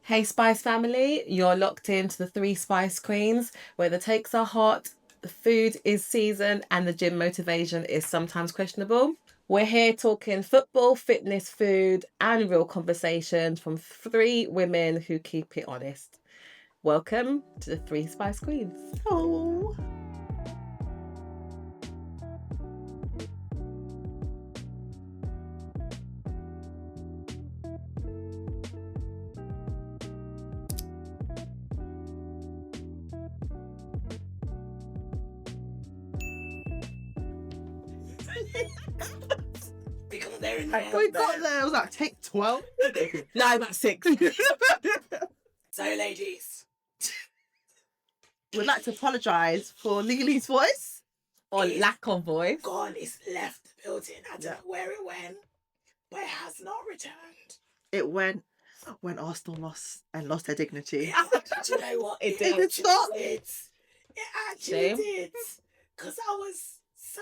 Hey Spice family, you're locked into the Three Spice Queens, where the takes are hot, the food is seasoned, and the gym motivation is sometimes questionable. We're here talking football, fitness, food, and real conversations from three women who keep it honest. Welcome to the Three Spice Queens. Oh. We got there in We got there. It was like take 12. No, about 6. So, ladies, We'd like to apologise for Lily's voice. Or lack of voice. gone, it's left the building. I don't Yeah. know where it went, but it has not returned. It went when Arsenal lost their dignity. Do you know what? It did. actually Stop. did. It actually Shame. did. Because I was so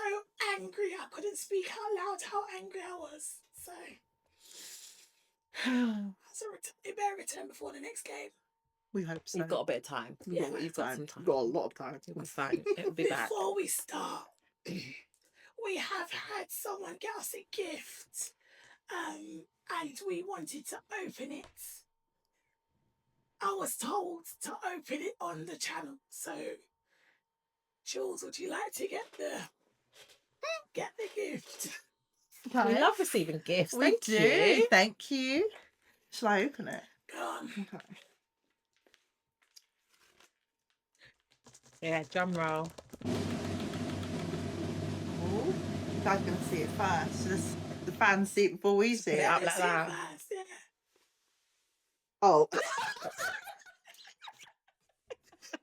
angry. I couldn't speak out loud how angry I was. So, it better return before the next game. We hope so. You've got a bit of time. Yeah, You've got some time. We've got a lot of time. You'll be fine. It'll be back. Before we start, we have had someone get us a gift, and we wanted to open it. I was told to open it on the channel. So, Jules, would you like to get the gift? We love receiving gifts. We Thank do. you. Thank you. Shall I open it? Go on. Okay. Yeah, drum roll. Oh, you guys are going to see it first. So the fans see it before we see Put it it. up Let's like see it that. first, yeah. Oh.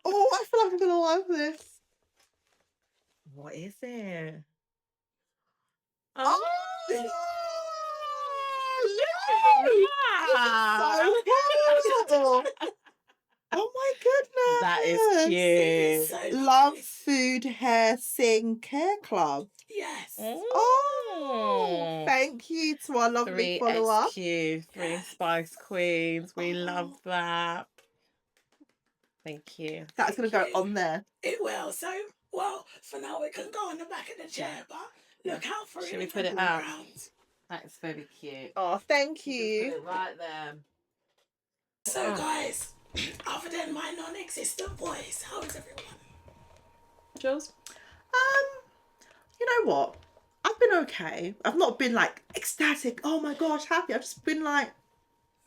Oh, I feel like I'm going to love this. What is it? Oh, Wow. so good. Oh my goodness. That is It's cute. so Love, nice. Food, Hair, Sing, Care Club. Yes. Oh, thank you to our lovely 3 follower. XQ, 3 Spice Queens. We love that. Thank you. That's going to go Thank you. on there. It will. So, well, for now it can go on the back of the chair, but look out for it. Should we if put I it move out? around. That's very cute. Oh, thank Just put you. it right there. So, guys, other than my non-existent voice, how is everyone? Jules? You know what? I've been okay. I've not been like ecstatic. Oh my gosh, happy. I've just been like,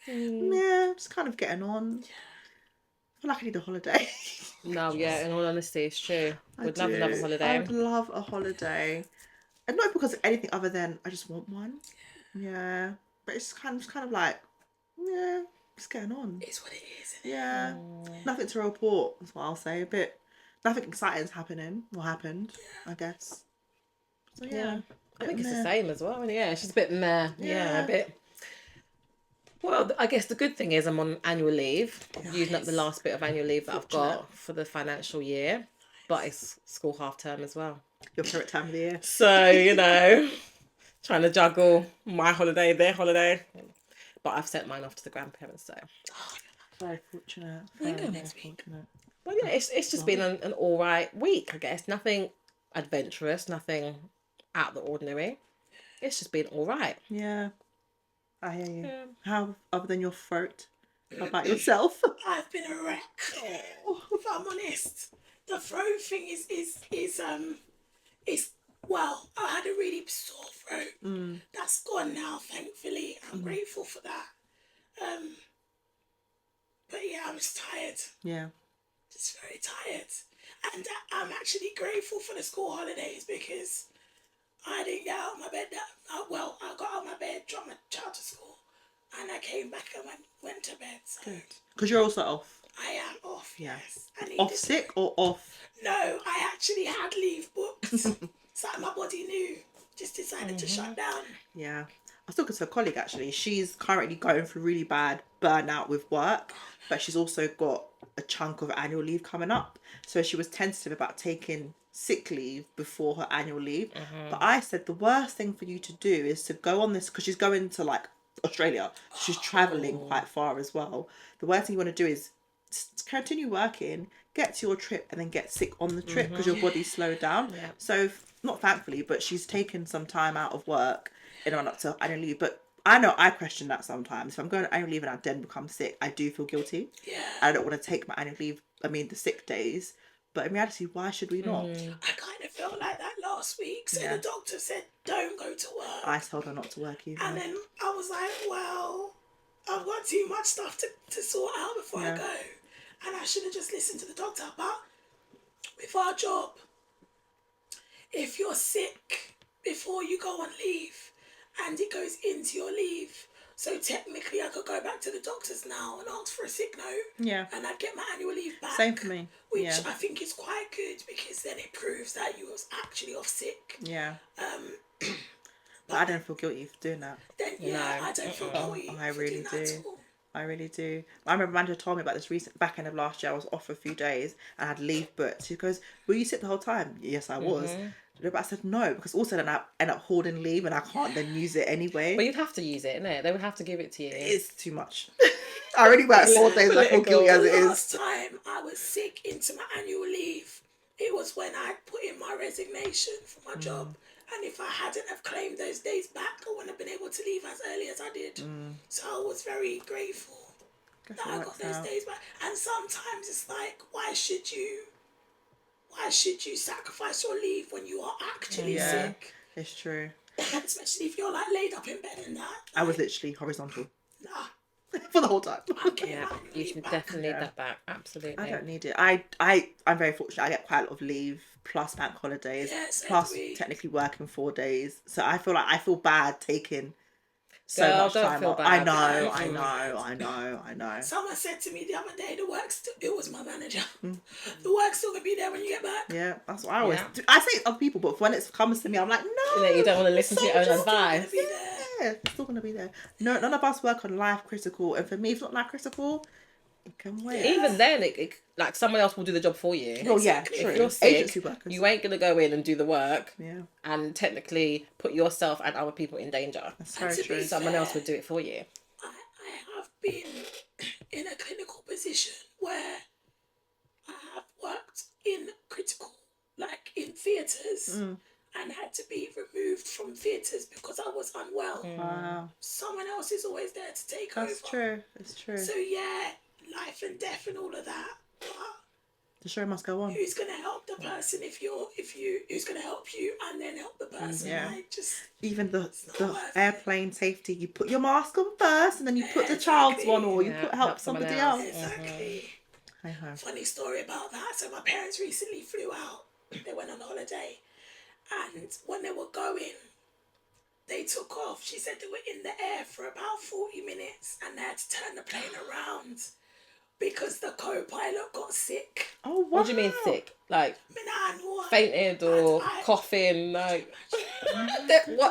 yeah, just kind of getting on. I feel like I need a holiday. No, yeah, in all honesty, it's true. Would love another I holiday. would love a holiday. And not because of anything other than I just want one. Yeah. But it's kind of like, yeah, just getting on. It's what it is. Isn't it? Yeah. Nothing to report, that's what I'll say. But nothing exciting's happening or happened, I guess. So yeah. I think bit it's the meh. same as well. Yeah, it's just a bit meh. Yeah, a bit. Well, I guess the good thing is I'm on annual leave, using up the last bit of annual leave that I've got for the financial year. But it's school half term as well. Your favourite time of the year. So, trying to juggle my holiday, their holiday. But I've sent mine off to the grandparents, so. Very fortunate. We Very, know very next week. fortunate. Well, yeah, it's just been an all right week, I guess. Nothing adventurous, nothing out of the ordinary. It's just been all right. Yeah. I hear you. Yeah. How, other than your throat, how about yourself? I've been a wreck. If I'm honest, the throat thing is well, I had a really sore throat. That's gone now, thankfully. I'm grateful for that. But yeah, I'm just tired. Yeah. Just very tired. And I'm actually grateful for the school holidays because I didn't get out of my bed. I got out of my bed, dropped my child to school, and I came back and went to bed. So Good. Because you're also off. I am off, Yeah. yes. I needed Off sick or off? No, I actually had leave booked. So my body knew. Just decided to shut down. Yeah. I was talking to a colleague actually. She's currently going through really bad burnout with work, but she's also got a chunk of annual leave coming up. So she was tentative about taking sick leave before her annual leave. But I said the worst thing for you to do is to go on this, because she's going to like Australia. She's traveling quite far as well. The worst thing you want to do is continue working, get to your trip, and then get sick on the trip because your body's slowed down. Yeah. So, not thankfully, but she's taken some time out of work in order to annual leave. But I know I question that sometimes. If I'm going on annual leave and I then become sick, I do feel guilty. Yeah. I don't want to take my annual leave, the sick days. But in reality, why should we not? I kind of felt like that last week. So the doctor said, don't go to work. I told her not to work either. And then I was like, well, I've got too much stuff to sort out before I go. And I should have just listened to the doctor. But with our job, if you're sick before you go on leave and it goes into your leave, so technically I could go back to the doctors now and ask for a sick note. Yeah. And I'd get my annual leave back. Same for me. Which I think is quite good because then it proves that you was actually off sick. Yeah. But I don't feel guilty for doing that. Then I don't feel guilty. I for really doing that do. at all. I really do. I remember Amanda told me about this recent back end of last year. I was off for a few days and I had leave booked. She goes, "Were you sick the whole time?" Yes, I was. But I said no because also then I end up holding leave and I can't then use it anyway. But you'd have to use it, innit? They would have to give it to you. It's too much. I already work 4 days and I feel guilty as it is. Last time I was sick into my annual leave, it was when I put in my resignation for my job. And if I hadn't have claimed those days back, I wouldn't have been able to leave as early as I did. So I was very grateful that I got those days back. And sometimes it's like, why should you sacrifice your leave when you are actually sick? It's true. Especially if you're like laid up in bed and that. I was literally horizontal Nah. for the whole time. You should definitely need that back. Absolutely. I don't need it. I'm very fortunate. I get quite a lot of leave plus bank holidays plus technically working 4 days. So I feel bad taking so much time feel off. bad. I know. Someone said to me the other day, it was my manager. The work's still gonna be there when you get back. Yeah, that's what I always do. I say it to other people, but when it comes to me, I'm like, no. You don't want to listen to your own advice. Yeah, it's still gonna be there. No, none of us work on life critical, and for me, if it's not life critical, it can wait. Even then, it like someone else will do the job for you. Oh yeah, Exactly. true. If you're sick, Agency workers. you ain't gonna go in and do the work. Yeah, And technically put yourself and other people in danger. that's very true. Someone else would do it for you. I have been in a clinical position where I have worked in critical, like in theatres, and had to be removed from theatres because I was unwell. Wow, Someone else is always there to take over. that's true. It's true. So yeah, life and death and all of that. But The show must go on. who's gonna help the person who's gonna help you and then help the person? Yeah. I just Even the worth airplane safety, you put your mask on first, and then you put the child's one, or you Yeah, help help someone somebody else. else. exactly. Hey-ho. Funny story about that. So my parents recently flew out. They went on holiday, and when they were going, they took off. She said they were in the air for about 40 minutes, and they had to turn the plane around because the co-pilot got sick. Oh wow! What do you mean sick? Like Man, fainted or coughing? Like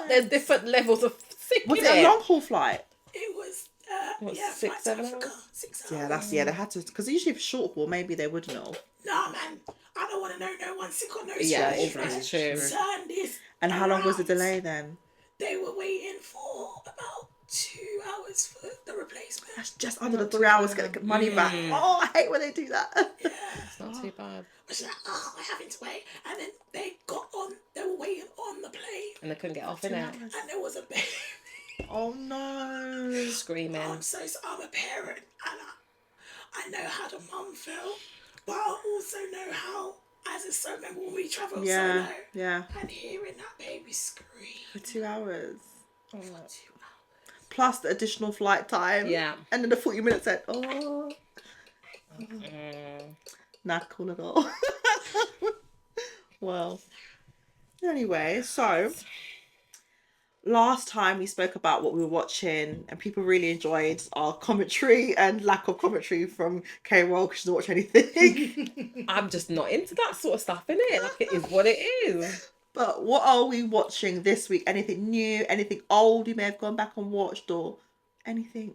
there's different levels of sick. Was in it a long haul flight? It was, What, yeah, 6, flight to 7 Africa, hours? 6 hours. Yeah, they had to, because usually if short haul, maybe they would know. Nah, man, I don't want to know no one sick or no Yeah, sick. it's true. Turn this And how long was the around. delay then? They were waiting for about 2 hours for the replacement. That's just under the 3 hours to get money back. Oh, I hate when they do that. It's not too bad. I was like, oh, we're having to wait. And then they got on, they were waiting on the plane. And they couldn't get off in it. And there was a baby. Oh no. Screaming. I'm a parent. And I know how the mum felt. But I also know how, as a solo member, when we travel Yeah, solo. yeah. And hearing that baby scream. For 2 hours. For 2 hours. Plus the additional flight time. Yeah. And then the 40 minutes said, oh. Not cool at all. Well. Anyway, so last time we spoke about what we were watching and people really enjoyed our commentary and lack of commentary from K-Roll because she doesn't watch anything. I'm just not into that sort of stuff, innit? Like, it is what it is. But what are we watching this week? Anything new? Anything old you may have gone back and watched or anything?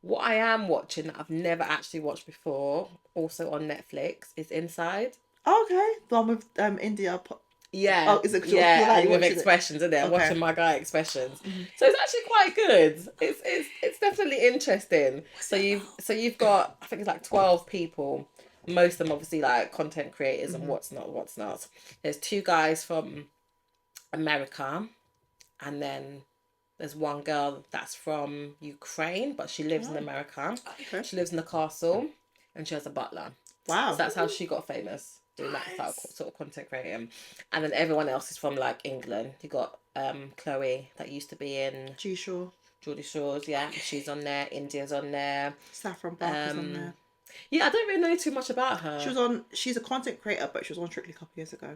What I am watching that I've never actually watched before, also on Netflix, is Inside. Okay. The one with India. Yeah. Oh, is it? Yeah, Like and with watching it? expressions, isn't it? Okay. Watching my guy expressions. So it's actually quite good. It's definitely interesting. So you've got, I think it's like 12 people. Most of them obviously like content creators and what's not. There's two guys from America, and then there's one girl that's from Ukraine, but she lives in America. Okay. She lives in the castle, and she has a butler. Wow. So that's how she got famous, doing that style, sort of content creating. And then everyone else is from like England. You got Chloe that used to be in G-Shaw. Geordie Shores, yeah, she's on there. India's on there. Saffron Barker's on there. Yeah, I don't really know too much about her. She's a content creator, but she was on Strictly a couple years ago.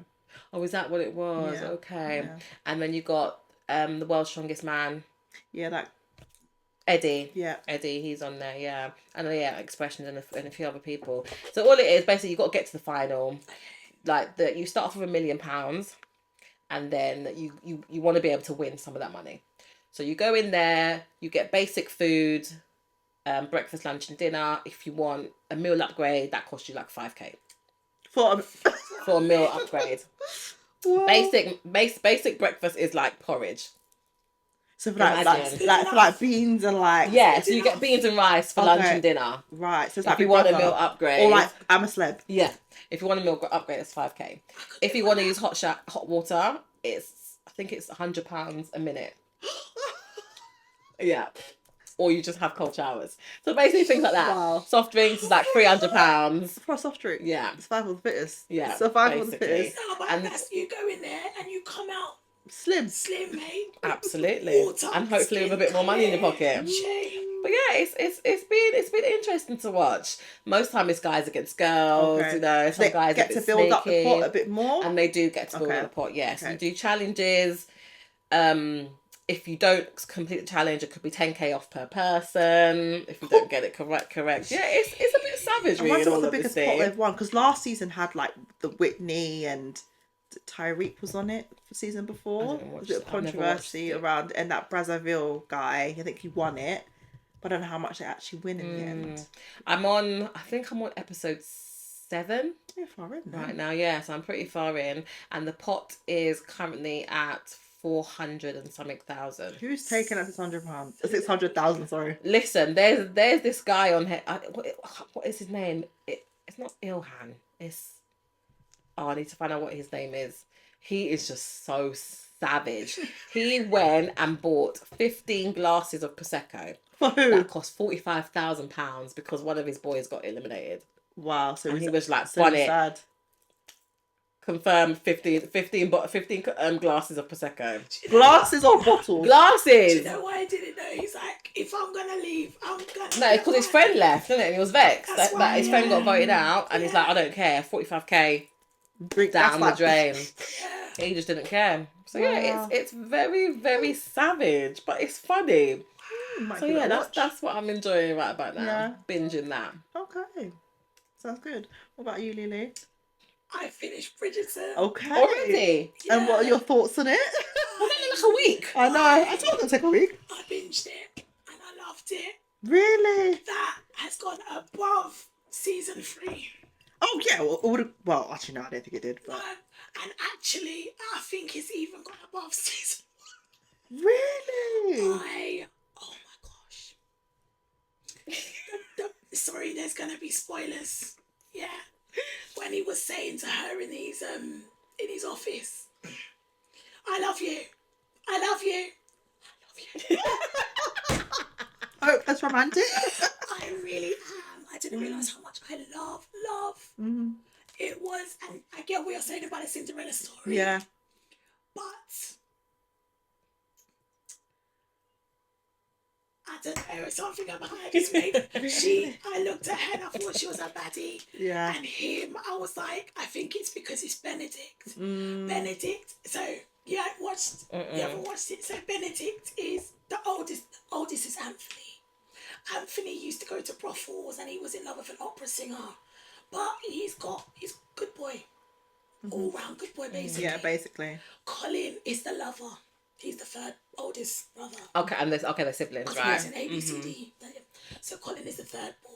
Oh, is that what it was? Yeah. Okay. Yeah. And then you got the world's strongest man, Yeah, that. Eddie. Yeah. Eddie, he's on there, yeah. And yeah, Expressions and a few other people. So all it is, basically, you've got to get to the final. Like, you start off with £1 million, and then you want to be able to win some of that money. So you go in there, you get basic food, breakfast, lunch, and dinner. If you want a meal upgrade, that costs you like 5k For for a meal upgrade. Whoa. Basic breakfast is like porridge. So for like Imagine. for like beans and like. Yeah, so you get beans and rice for lunch and dinner. Right. So it's If like you Big want a Brother. meal upgrade, Or like I'm a Celeb. yeah. If you want a meal upgrade, it's 5k. If you want to use hot water, I think it's £100 a minute. Yeah. Or you just have cold showers. So basically things like that. Wow. Soft drinks is like £300. For a soft drink. Yeah. Survival of the fittest. Yeah, Survival of the basically. fittest. No, but And- that's, you go in there and you come out Slim. slim, mate. Absolutely. Water, And hopefully with a bit more money in your pocket. Shame. But yeah, it's been interesting to watch. Most time it's guys against girls, Okay. you know. Some They guys get a to bit build up the sneaky, pot a bit more. and they do get to build Okay. up the pot. Yes, Okay. you do challenges. If you don't complete the challenge, it could be 10k off per person. If you don't get it correct. Yeah, it's a bit savage, I really. wonder In what all the biggest pot honesty. they've won, because last season had like the Whitney and Tyreek was on it for season before. didn't watch There's a bit of that. I've never controversy watched it. around, and that Brazzaville guy, I think he won it, but I don't know how much they actually win in the end. I think I'm on episode 7 Yeah, far in there. right now. Yeah, so I'm pretty far in, and the pot is currently at 400 and something thousand. Who's taking up £600? 600,000, sorry. Listen, there's this guy on here. What is his name? It's not Ilhan. I need to find out what his name is. He is just so savage. He went and bought 15 glasses of Prosecco. For who? That cost £45,000 because one of his boys got eliminated. Wow, so And he was like, so "Bun it." sad. Confirmed 15 glasses of Prosecco. Glasses or bottles? Glasses! Do you know why I didn't know? He's like, if I'm gonna leave, I'm gonna. No, because his friend left, didn't it? And he was vexed That's that his friend got why, voted out, and he's like, I don't care, 45k Drink down the that's drain. Yeah. He just didn't care. So yeah, Wow. it's very, very savage, but it's funny. Might So give it yeah, a watch. that's what I'm enjoying right about now. Yeah. Binging that. Okay. Sounds good. What about you, Lily? I finished Bridgerton. Okay. Already? And what are your thoughts on it? Was that like a week? I know. I thought it was going to take a week. I binged it and I loved it. Really? That has gone above season 3. Oh, yeah. Well, actually, no, I don't think it did. But And actually, I think it's even gone above season really? 1. Oh my gosh. Sorry, there's gonna be spoilers. Yeah. When he was saying to her in his office, I love you. I love you. I love you. Oh, that's romantic. I really am. I didn't realise how much I love. Mhm. It was, and I get what you're saying about a Cinderella story. Yeah. But I don't know, something about her just made I looked at her and I thought she was a baddie. Yeah. And him, I was like, I think it's because it's Benedict. Mm. Benedict. So you haven't watched it. So Benedict is the oldest. The oldest is Anthony. Anthony used to go to brothels and he was in love with an opera singer. But he's good boy. All round good boy, basically. Yeah, basically. Colin is the lover. He's the third oldest brother. Okay, and they're siblings, Because right? he was in ABCD. So Colin is the third born.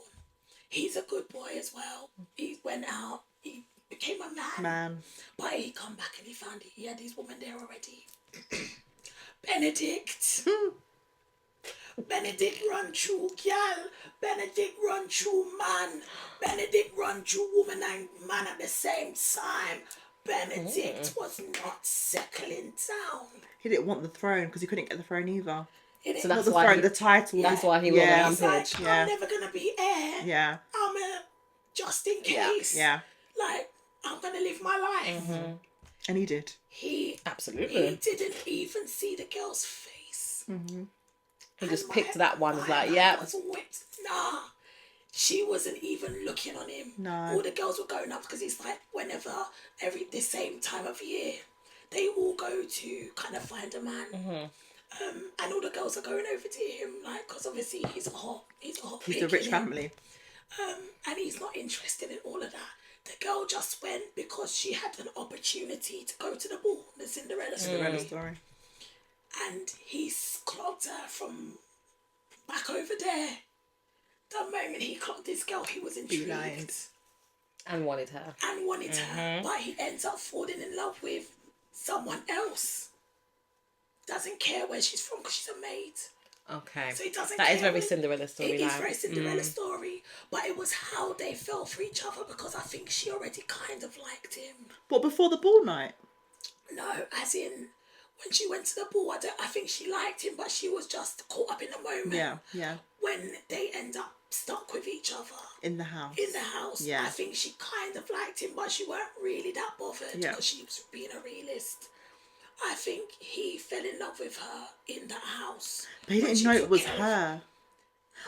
He's a good boy as well. He went out. He became a man. Man. But he come back and he found he had his woman there already. Benedict. Benedict run through gal. Benedict run through man. Benedict run through woman and man at the same time. Benedict was not settling down. He didn't want the throne because he couldn't get the throne either. So Not that's the why throne, he, the title. that's why he yeah. He's wanted like, Yeah. I'm never gonna be heir. Yeah. I'm just in case. Yeah. Like, I'm gonna live my life. And he did. He Absolutely. didn't even see the girl's face. He just picked that one. It's like, yeah. Was whipped. Nah. She wasn't even looking on him. No. All the girls were going up because it's like whenever, the same time of year, they all go to kind of find a man. And all the girls are going over to him, like, because obviously he's a hot He's pick, a rich innit? family. And he's not interested in all of that. The girl just went because she had an opportunity to go to the ball, the Cinderella story. Cinderella story. And he clocked her from back over there. The moment he clocked this girl, he was intrigued. Beelined. And wanted her. And wanted her. But he ends up falling in love with someone else. Doesn't care where she's from because she's a maid. Okay. So he doesn't That is care very when- Cinderella story. It is very Cinderella story. But it was how they fell for each other because I think she already kind of liked him. But before the ball night? No, as in when she went to the ball, I think she liked him, but she was just caught up in the moment. Yeah. When they end up stuck with each other In the house. I think she kind of liked him, but she weren't really that bothered because she was being a realist. I think he fell in love with her in that house. But he when didn't she know it took was care of- her.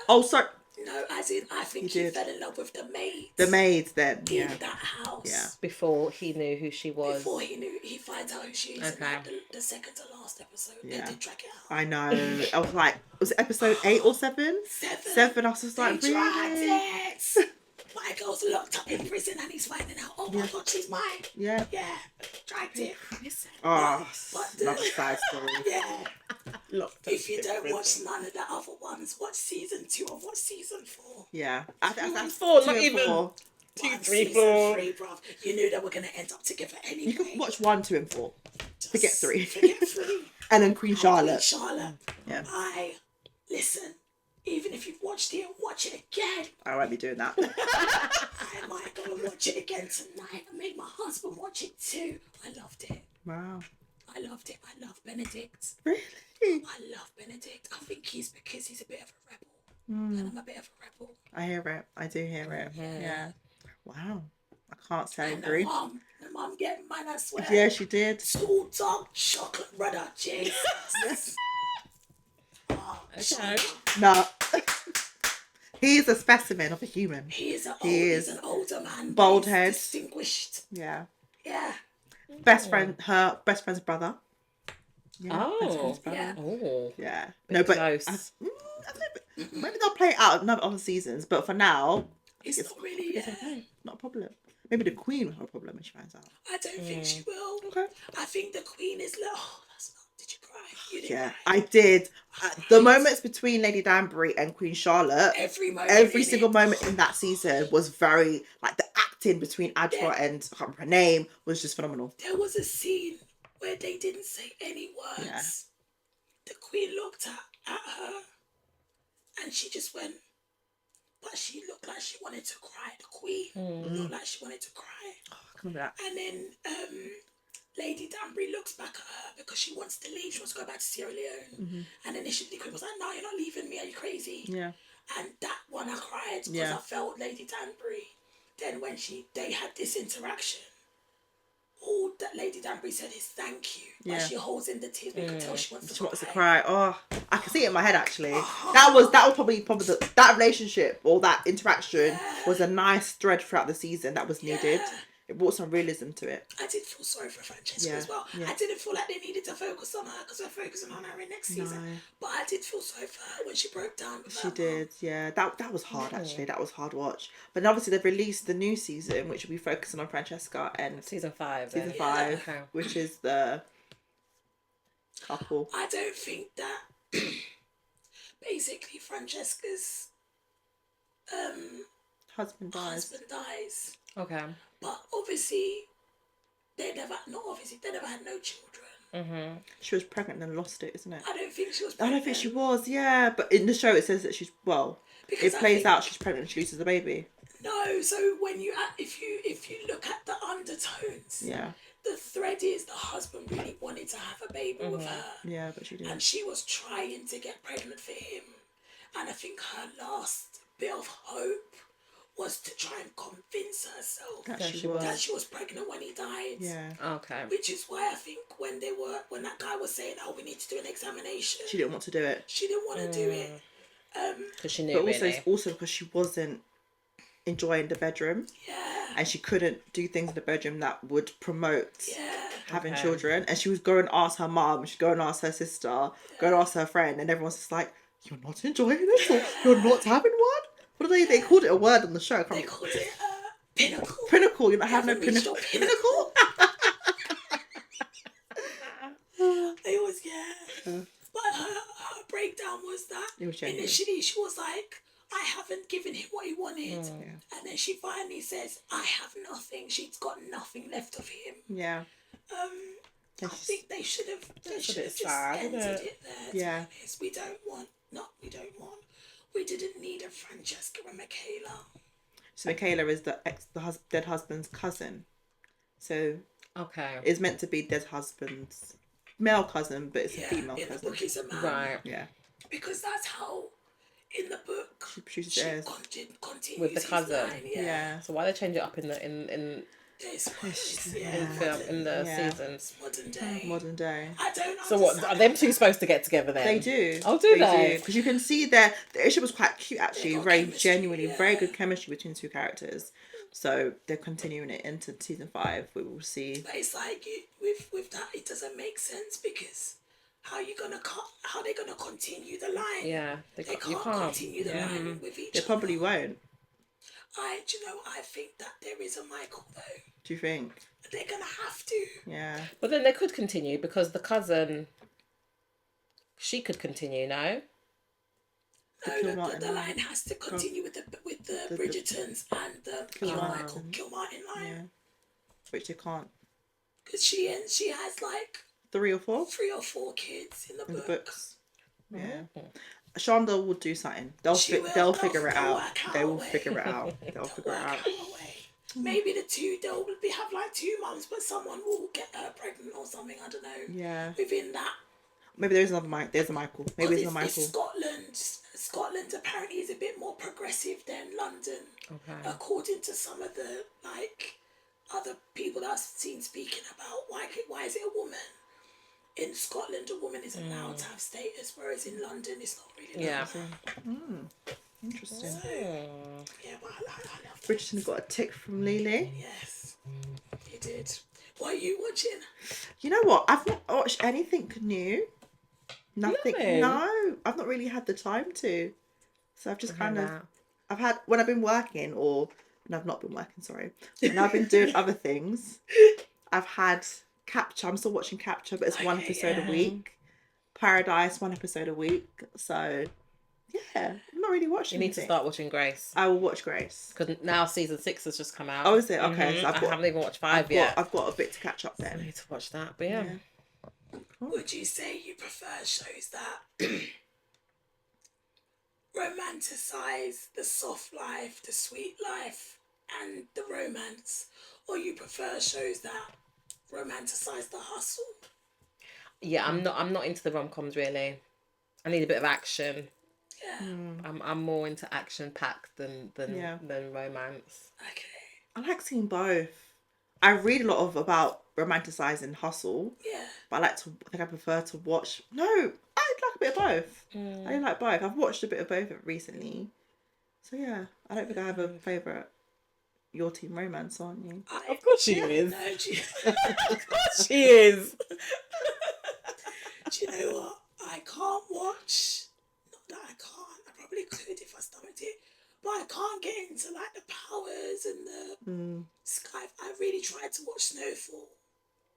Oh, sorry. No, as in I think He he did. fell in love with the maid. The maids then. in Yeah. that house. Yeah. Before he knew who she was. Before he finds out who she is in Okay. like the second to last episode. Yeah. They did drag it out. I know. I was like, was it episode 8 or 7? 7. I was just like, They dragged really? it. My girl's locked up in prison and he's finding out, oh my God, she's mine. Yeah. Yeah, dragged it. Oh, But another sad story. Yeah. If you don't watch none of the other ones, watch season 2 or watch season 4. Yeah. That's 4, 2 not and even 4. 2, Watch 3, season 4. 3, bruv. You knew they were going to end up together anyway. You can watch 1, 2 and 4. Forget 3. Forget 3. And then Queen Charlotte. Charlotte. Yeah. Listen, even if you've watched it, watch it again. I won't be doing that. I might go and watch it again tonight and make my husband watch it too. I loved it. Wow. I loved it. I love Benedict. Really? I love Benedict. I think he's because he's a bit of a rebel. And I'm a bit of a rebel. I hear it. I do hear it. Yeah. Wow. I can't say I And agree. the mum getting mine, I swear. Yeah, she did. School dog chocolate brother, Jesus. Oh, Okay. No. He's a specimen of a human. He's an older man. Bald He's head. Distinguished. Yeah. Yeah. Her best friend's brother. Yeah, best Oh. friend's brother. Yeah. Oh. Yeah. Bit No, but close. I think maybe they'll play it out in other seasons, but for now, It's not really, it's okay. Not a problem. Maybe the Queen will have a problem when she finds out. I don't think she will. Okay. I think the Queen is like, oh, that's not. Did you cry? You didn't Yeah, cry. I did. The moments between Lady Danbury and Queen Charlotte, Every moment. every in single it. moment in that season was very, like, the acting between Adra and, I can't remember her name, was just phenomenal. There was a scene where they didn't say any words. Yeah. The Queen looked at her and she just went, but she looked like she wanted to cry. The Queen looked like she wanted to cry. Oh, I can remember that. And then Lady Danbury looks back at her because she wants to leave. She wants to go back to Sierra Leone. And initially the Queen was like, no, you're not leaving me. Are you crazy? Yeah. And that one I cried because Yeah. I felt Lady Danbury. Then when they had this interaction, all that Lady Danbury said is thank you. Yeah. But she holds in the tears. We could tell she wants to She cry. wants to cry. Oh, I can see it in my head actually. That was probably that relationship or that interaction was a nice thread throughout the season that was needed. Yeah. It brought some realism to it. I did feel sorry for Francesca Yeah, as well. yeah. I didn't feel like they needed to focus on her because we're focusing on her in next season. No. But I did feel sorry for her when she broke down with She her did, yeah. That was hard actually. That was hard watch. But then obviously they've released the new season, which will be focusing on Francesca and Season 5. season then. 5, Okay. which is the couple. I don't think that basically Francesca's husband dies. Okay. But obviously, they never had no children. Mm-hmm. She was pregnant and lost it, isn't it? I don't think she was I pregnant. don't think she was, yeah. But in the show it says that she's, well, Because it plays out she's pregnant and she loses the baby. No, so when you if you look at the undertones, Yeah. the thread is the husband really wanted to have a baby with her. Yeah, but she didn't. And she was trying to get pregnant for him. And I think her last bit of hope was to try and convince herself That that she was pregnant when he died. Yeah. Okay. Which is why I think when that guy was saying, "Oh, we need to do an examination," She didn't want to do it. she didn't want to do it. Because she knew. But also, really. it's also because she wasn't enjoying the bedroom. Yeah. And she couldn't do things in the bedroom that would promote having Okay. children. And she was going to ask her mum, she'd go and ask her sister, go and ask her friend, and everyone's just like, "You're not enjoying it? Or you're not having one?" What are they called it a word on the show. They called it pinnacle. Pinnacle. You're not having no Haven't reached pinnacle. your Pinnacle? It was, but her breakdown was that It was genuine. initially she was like, "I haven't given him what he wanted," and then she finally says, "I have nothing." She's got nothing left of him. Yeah. I think they should have just sad, isn't ended it? it there. Yeah. We don't want. We didn't need a Francesca and Michaela. So Michaela is the dead husband's cousin. So Okay. it's meant to be dead husband's male cousin, but it's a female in cousin. the book, it's a man. Right. Yeah. Because that's how, in the book, She produces she heirs. continues With the his cousin. line, Yeah. So why they change it up in the It's film in the Yeah. seasons? modern day. Modern day. I don't So what understand are them two supposed to get together then? They do. Oh, do they? Because you can see the issue was quite cute actually, got very chemistry, genuinely, yeah. very good chemistry between the two characters. So they're continuing it into season 5. We will see. But it's like with that, it doesn't make sense because how they gonna continue the line? Yeah, They you can't can't. continue the line with each They other. probably won't. I think that there is a Michael though. Do you think? They're gonna have to. Yeah. But then they could continue because the cousin, she could continue. No. No, the line has to continue with the Bridgertons and the Kilmartin line. Yeah. Which they can't. Because she has like 3 or 4 3 or 4 kids in the in the book. books. Yeah. Shonda will do something. They'll figure it out. They will figure it out. They'll figure it out. Maybe the two they'll have like 2 mums, but someone will get her pregnant or something. I don't know. Yeah. Within that. Maybe there's another Mike. There's a Michael. Maybe there's a It's Michael. Scotland apparently is a bit more progressive than London. Okay. According to some of the other people that I've seen speaking about why is it a woman? In Scotland, a woman is allowed to have status, whereas in London, it's not really. Yeah. Interesting. Yeah, but I love that. Bridgerton's got a tick from Lily. Yes, he did. What are you watching? You know what? I've not watched anything new. Nothing. haven't? No, I've not really had the time to. So I've just I've had, when I've been working when I've not been working, sorry. When I've been doing other things, I've had Capture. I'm still watching Capture, but it's 1 episode a week. Paradise, 1 episode a week. So, yeah, I'm not really watching You need to anything. start watching Grace I will watch Grace. because now season 6 has just come out. Oh, is it? Okay, so I haven't even watched 5 yet. I've got a bit to catch up I then. need to watch that, but yeah. Would you say you prefer shows that romanticize the soft life, the sweet life, and the romance, or you prefer shows that romanticize the hustle? Yeah, I'm not into the rom-coms really. I need a bit of action. Yeah. I'm more into action packed than romance. Okay. I like seeing both. I read a lot about romanticizing hustle, Yeah. but I think I prefer to watch. No, I like a bit of both. I do like both. I've watched a bit of both recently. So yeah, I don't think I have a favourite. Your team romance, aren't you? Of course she is. No, Of course she is. do you know what? I can't watch. Not that I can't. I probably could if I stomached it. But I can't get into like the powers and the sky. I really tried to watch Snowfall.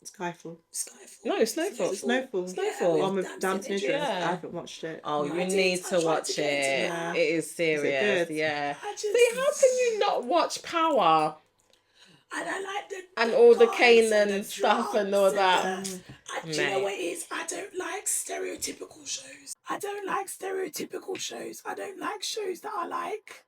Skyfall. Skyfall. No, Snowfall. Snowfall. Snowfall. Yeah, One with with Downton Idris. Yeah. I haven't watched it. Oh, No, you I did. need I to tried watch to get into it. that. It is serious. good? Yeah. I just, See, how can you not watch Power I don't like and all the guys Canaan the stuff and drugs all and that? do you know what it is? I don't like stereotypical shows. I don't like stereotypical shows. I don't like shows that are like,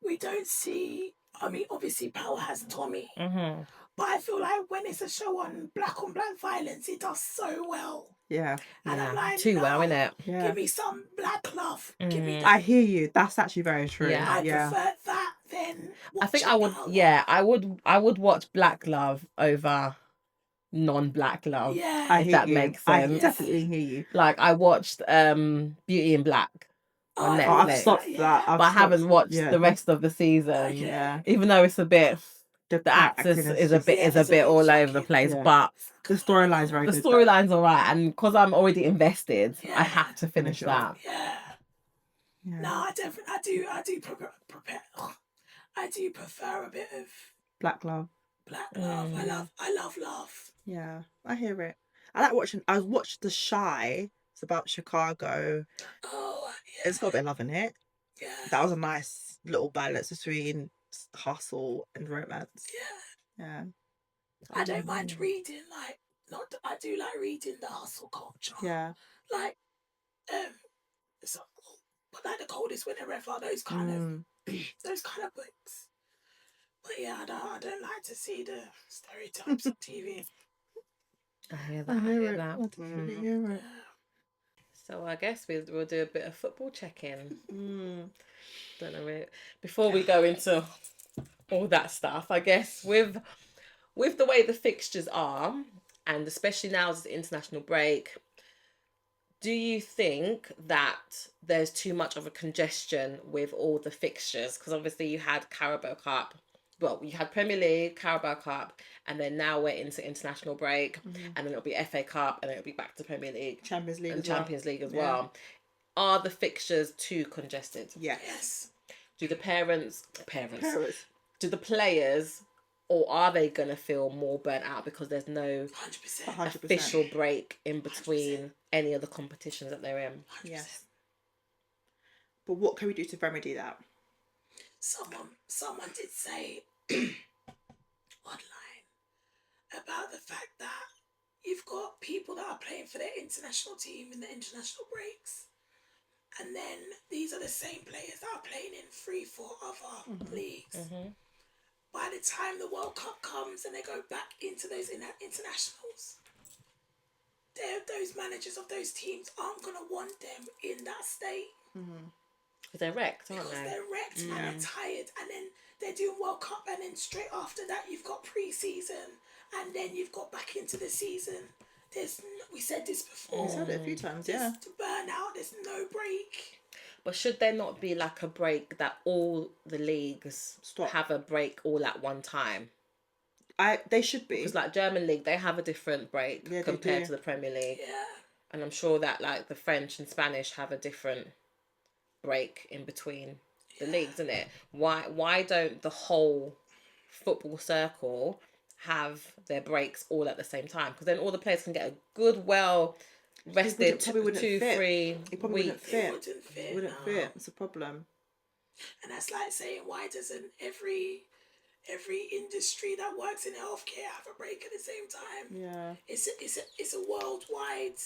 we don't see. I mean, obviously, Power has Tommy, Mm-hmm. but I feel like when it's a show on black violence, it does so well. Yeah. And I'm like, Too well, no, innit? Yeah. give me some black love. Give me that. I hear you. That's actually very true. Yeah. I Yeah. prefer that than I think watching I would. Power. Yeah, I would watch Black Love over non-Black Love. Yeah. I if hear that you. makes I sense. definitely hear you. Like I watched Beauty in Black on I Netflix. Oh, I've love stopped yeah. that. but I haven't watched yeah. the rest of the season. Yeah. Even though it's a bit, the actress acting is a just- bit Yeah, is a it's a bit bit all over shocking. the place. Yeah. But The storyline's very the good. storyline's alright, and because I'm already invested, Yeah. I have to finish Finish it that. Yeah. Yeah. No, I definitely, I do prepare. I do prefer a bit of Black Love. black love. I love love. Yeah, I hear it. I watched The Shy. It's about Chicago. Oh, yeah. It's got a bit of love in it. Yeah. That was a nice little balance between hustle and romance. Yeah. Yeah. I don't mind reading, like, not, I do like reading the hustle culture. Yeah. Like, so, but like The Coldest Winter Ever, those kind of books. But yeah, I don't like to see the stereotypes on TV. I hear that. I hear that. I definitely hear it. So I guess we'll do a bit of football check-in. Don't know. Before we go into all that stuff, I guess with the way the fixtures are, and especially now as the international break, do you think that there's too much of a congestion with all the fixtures? Because obviously you had Carabao Cup, well, you had Premier League, Carabao Cup, and then now we're into international break, and then it'll be FA Cup, and then it'll be back to Premier League, Champions League, and as well. Champions League as Yeah. well. Are the fixtures too congested? Yes. Do the parents, do the players, or are they going to feel more burnt out because there's no 100%. 100%. official break in between any of the competitions that they're in? 100%. Yes. But what can we do to remedy that? Someone did say online about the fact that you've got people that are playing for their international team in the international breaks, and then these are the same players that are playing in 3-4 other leagues. By the time the World Cup comes and they go back into those internationals, those managers of those teams aren't going to want them in that state. Because they're wrecked, aren't Because they? they're wrecked and they're tired, and then they're doing World Cup, and then straight after that you've got pre-season, and then you've got back into the season. We said this before. We said it a few times, yeah. To burn out, there's no break. But should there not be like a break that all the leagues have a break all at one time? They should be. Because like German league, they have a different break Yeah, they compared do. to the Premier League. Yeah. And I'm sure that like the French and Spanish have a different break in between the leagues, isn't it? Why don't the whole football circle have their breaks all at the same time? Because then all the players can get a good, well rested probably wouldn't 2-3 It probably weeks. wouldn't fit. It wouldn't fit. fit. It's a problem. And that's like saying, why doesn't every industry that works in healthcare have a break at the same time? Yeah. It's a worldwide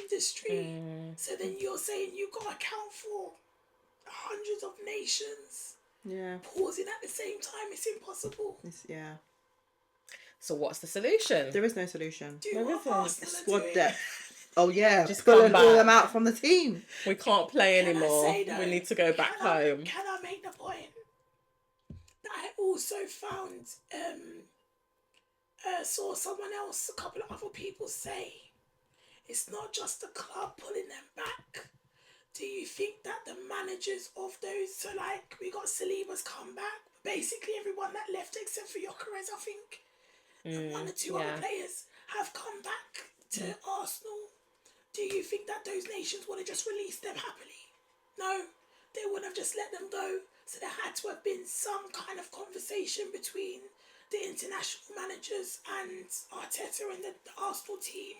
industry. So then you're saying you've got to account for hundreds of nations Yeah. pausing at the same time. It's impossible. Yeah. So what's the solution? There is no solution. Do what isn't. Arsenal are Squad doing. depth. Oh yeah. Just pulling come all back. them out from the team. We can't play Can I anymore. say though, We need to go back home. Can I make the point that I also found saw someone else, a couple of other people say, it's not just the club pulling them back. Do you think that the managers of those, so like we got Saliba's come back, basically everyone that left except for Gyökeres, I think, and one or two other players have come back to Arsenal. Do you think that those nations would have just released them happily? No, they wouldn't have just let them go. So there had to have been some kind of conversation between the international managers and Arteta and the Arsenal team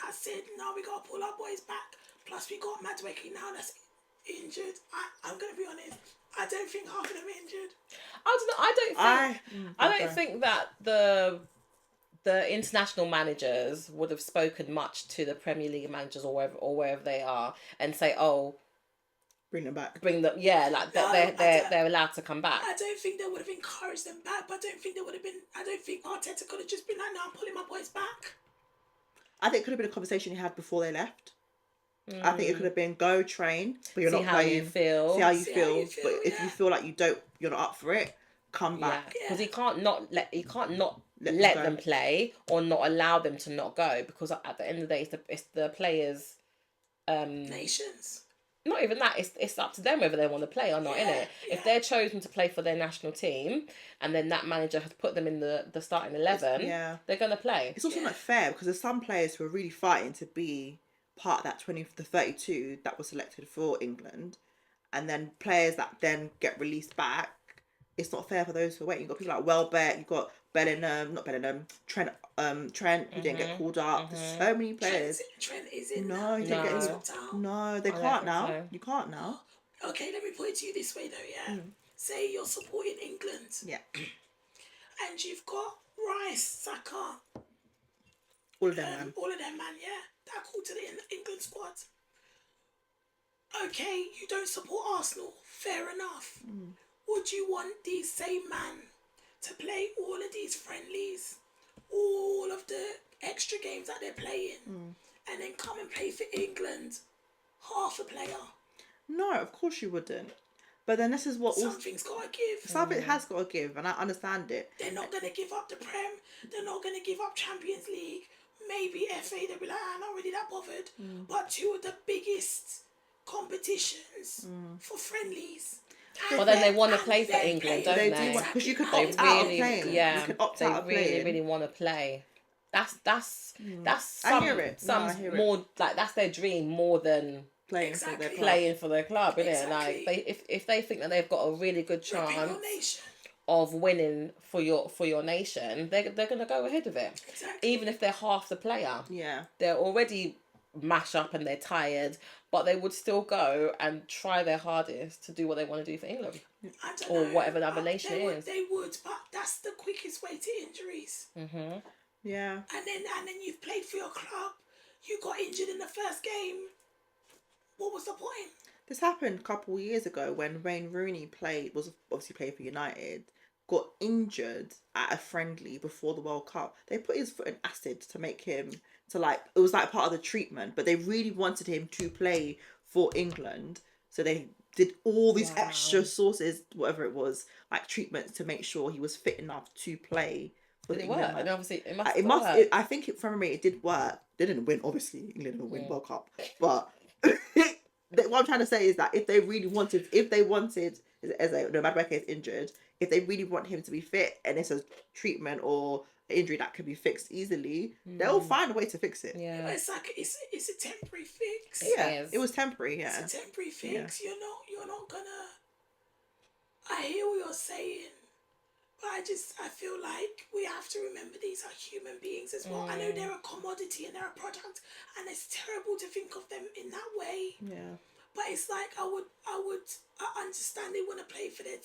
that said, no, we got to pull our boys back. Plus, we got Madueke now that's injured. I'm going to be honest. I don't think half of them are injured. I don't think that the international managers would have spoken much to the Premier League managers or wherever they are and say, oh, bring them back. They're allowed to come back. I don't think they would have encouraged them back, but I don't think Arteta could have just been like, no, I'm pulling my boys back. I think it could have been a conversation he had before they left. I think it could have been go train, but you're not playing. See how you feel. But if you feel like you're not up for it, come back. Because he can't not let them play or not allow them to not go, because at the end of the day, it's the players. Nations. Not even that. It's up to them whether they want to play or not, innit? Yeah. If they're chosen to play for their national team, and then that manager has put them in the starting 11, they're gonna play. It's also not fair, because there's some players who are really fighting to be part of that 32 that was selected for England, and then players that then get released back. It's not fair for those who are waiting. You've got people like Welbeck, you've got Trent, who didn't get called up. There's so many players. Trent is in. No, you didn't get No, they can't now. So. You can't now. Okay, let me put it to you this way though, yeah. Say you're supporting England. Yeah. And you've got Rice, Saka. All of them, man. All of them, man, yeah. That called to the England squad. Okay, you don't support Arsenal. Fair enough. Would you want these same man to play all of these friendlies, all of the extra games that they're playing, and then come and play for England, half a player? No, of course you wouldn't. But then this is what... Something's got to give. Something has got to give, and I understand it. They're not going to give up the Prem. They're not going to give up Champions League. Maybe FA, they'll be like, I'm not really that bothered. But two of the biggest competitions for friendlies. Well, then they want to play for England, don't they? Because you could opt out of playing. Yeah, you could opt out of they playing. really want to play. That's I hear it. More like that's their dream more than playing for their club, isn't it? Like if they think that they've got a really good chance of winning for your nation, they're gonna go ahead with it. Exactly. Even if they're half the player. Yeah. They're already mash up and they're tired, but they would still go and try their hardest to do what they want to do for England or whatever other nation it is. They would, but that's the quickest way to injuries. Yeah. And then you've played for your club. You got injured in the first game. What was the point? This happened a couple of years ago when Wayne Rooney was obviously playing for United, got injured at a friendly before the World Cup. They put his foot in acid to make him it was like part of the treatment, but they really wanted him to play for England. So they did all these extra sources, whatever it was, like treatments to make sure he was fit enough to play for Did it England. work? And obviously it must work. I think from memory it did work. They didn't win, obviously. England didn't win World Cup. But what I'm trying to say is that if they wanted, no matter if he's injured, if they really want him to be fit and it's a treatment or an injury that can be fixed easily, they'll find a way to fix it. Yeah. But it's like it's a temporary fix. It was temporary. Yeah, it's a temporary fix. Yeah. You're not gonna. I hear what you're saying, but I feel like we have to remember these are human beings as well. I know they're a commodity and they're a product, and it's terrible to think of them in that way. Yeah. But it's like I understand they want to play for their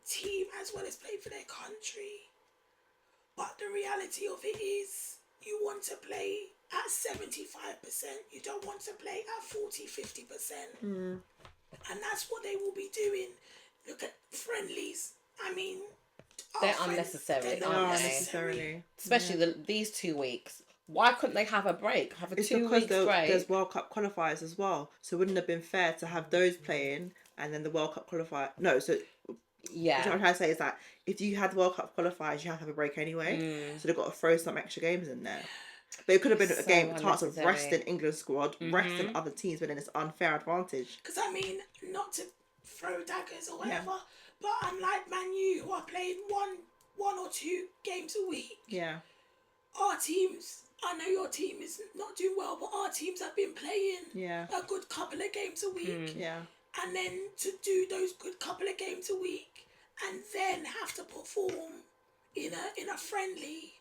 team as well as play for their country. But the reality of it is you want to play at 75%. You don't want to play at 40-50%. And that's what they will be doing. Look at friendlies. I mean, they're unnecessary, aren't they? Unnecessarily. Especially these 2 weeks. Why couldn't they have a break? Have a 2 weeks break? There's World Cup qualifiers as well. So it wouldn't have been fair to have those playing and then the World Cup qualifier. No, so... Yeah. What I'm trying to say is that if you had the World Cup qualifiers, you have to have a break anyway. So they've got to throw some extra games in there. But it could have been a chance of resting England squad, resting other teams, but then it's unfair advantage. Because I mean, not to throw daggers or whatever, but unlike Man U, who are playing one or two games a week. Yeah. Our teams, I know your team is not doing well, but our teams have been playing a good couple of games a week. Yeah. And then to do those good couple of games a week and then have to perform in a friendly.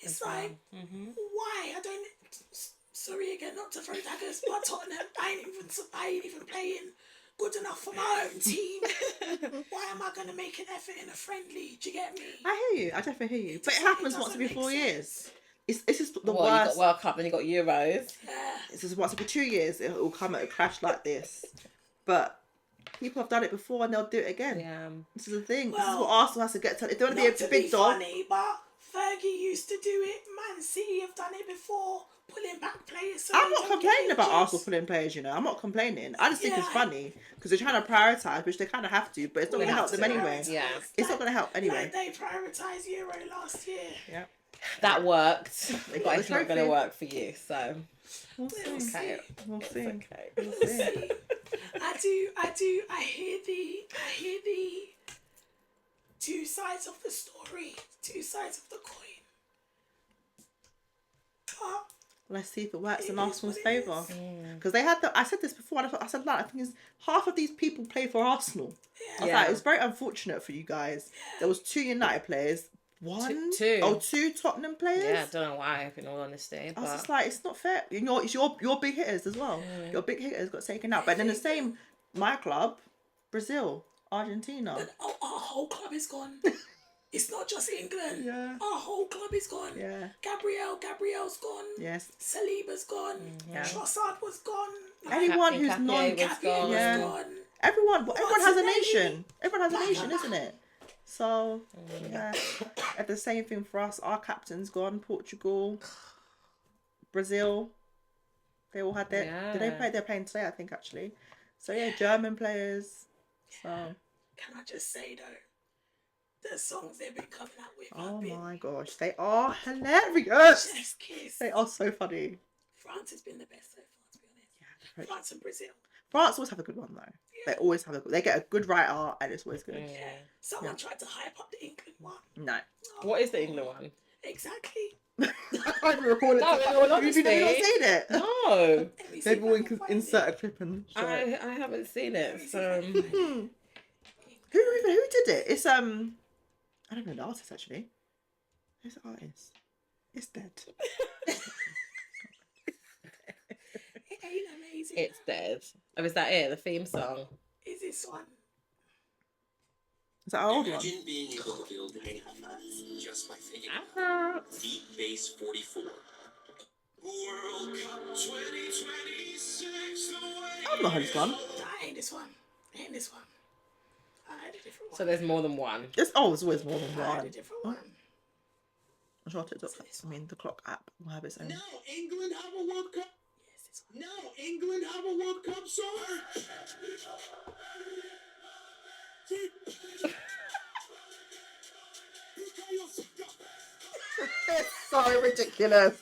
It's like, why? I don't. Sorry again, not to throw daggers, but Tottenham, I ain't even playing good enough for my own team. Why am I going to make an effort in a friendly? Do you get me? I hear you. I definitely hear you. But it happens once every 4 years. It's just the Well, you worst. got World Cup, then you got Euros. Yeah. It's just once every 2 years it will come at a crash like this. But people have done it before and they'll do it again. Yeah. This is the thing. Well, this is what Arsenal has to get to. If they want to be a big dog. Funny, but Fergie used to do it. Man City have done it before, pulling back players. So I'm not complaining about Arsenal pulling players, you know. I'm not complaining. I just think it's funny because they're trying to prioritise, which they kind of have to, but it's not going to help them anyway. Yeah. It's not going to help anyway. Like they prioritised Euro last year. Yeah. That worked, They got but the it's not going to trophy. work for you, so. We'll see. Okay. We'll see. Okay. We'll see. I hear the two sides of the story, two sides of the coin. But Let's see if it works in It is Arsenal's what it favour. is. Because they had I said this before, and I said that, I think it's half of these people play for Arsenal. I was Yeah. like, it's very unfortunate for you guys. There was 2 United players. Two. Oh, 2 Tottenham players? Yeah, I don't know why, in all honesty. I was But just like, it's not fair. It's your big hitters as well. Your big hitters got taken out. But then the same, my club, Brazil, Argentina. But our whole club is gone. It's not just England. Yeah. Our whole club is gone. Yeah. Gabriel's gone. Yes. Saliba's gone. Yeah. Trossard was gone. Anyone Captain who's Capier non... was Capier gone. was Yeah. gone. Everyone has a Martinelli. nation. Everyone has a nation, isn't it? So, yeah. And the same thing for us. Our captain's gone. Portugal, Brazil. They all had their... Yeah. Did they play? They're playing today, I think, actually. So, yeah, German players. So... Can I just say though, the songs they've been coming out with Oh have been my gosh. They are hilarious. chef's kiss. They are so funny. France has been the best so far, to be honest. Yeah. France and Brazil. France always have a good one, though. They always have a good... They get a good writer and it's always good. Yeah. Someone tried to hype up the England one. No. what is the England one? Exactly. I can't even record it. No, in all Have you not honesty. seen it? No, Let me see Maybe if we I can find insert a it. clip and show it. I haven't seen it. So Who did it? It's I don't know the artist actually. Who's the artist? It's dead. It ain't amazing. it's dead. Oh, is that it? The theme song? Is this one? Is that our old one? Imagine being able to build a house just by thinking Ah. Deep Base 44. World Cup 2026. I've not heard this one. Nah, ain't this one. Ain't this one. I had a different one. So there's more than one. There's always more than I had a one. different one. I'm sure TikTok. I mean, the clock app will have its own. Now England have a World Cup. Yes, this one. Now England have a World Cup song. It's so ridiculous.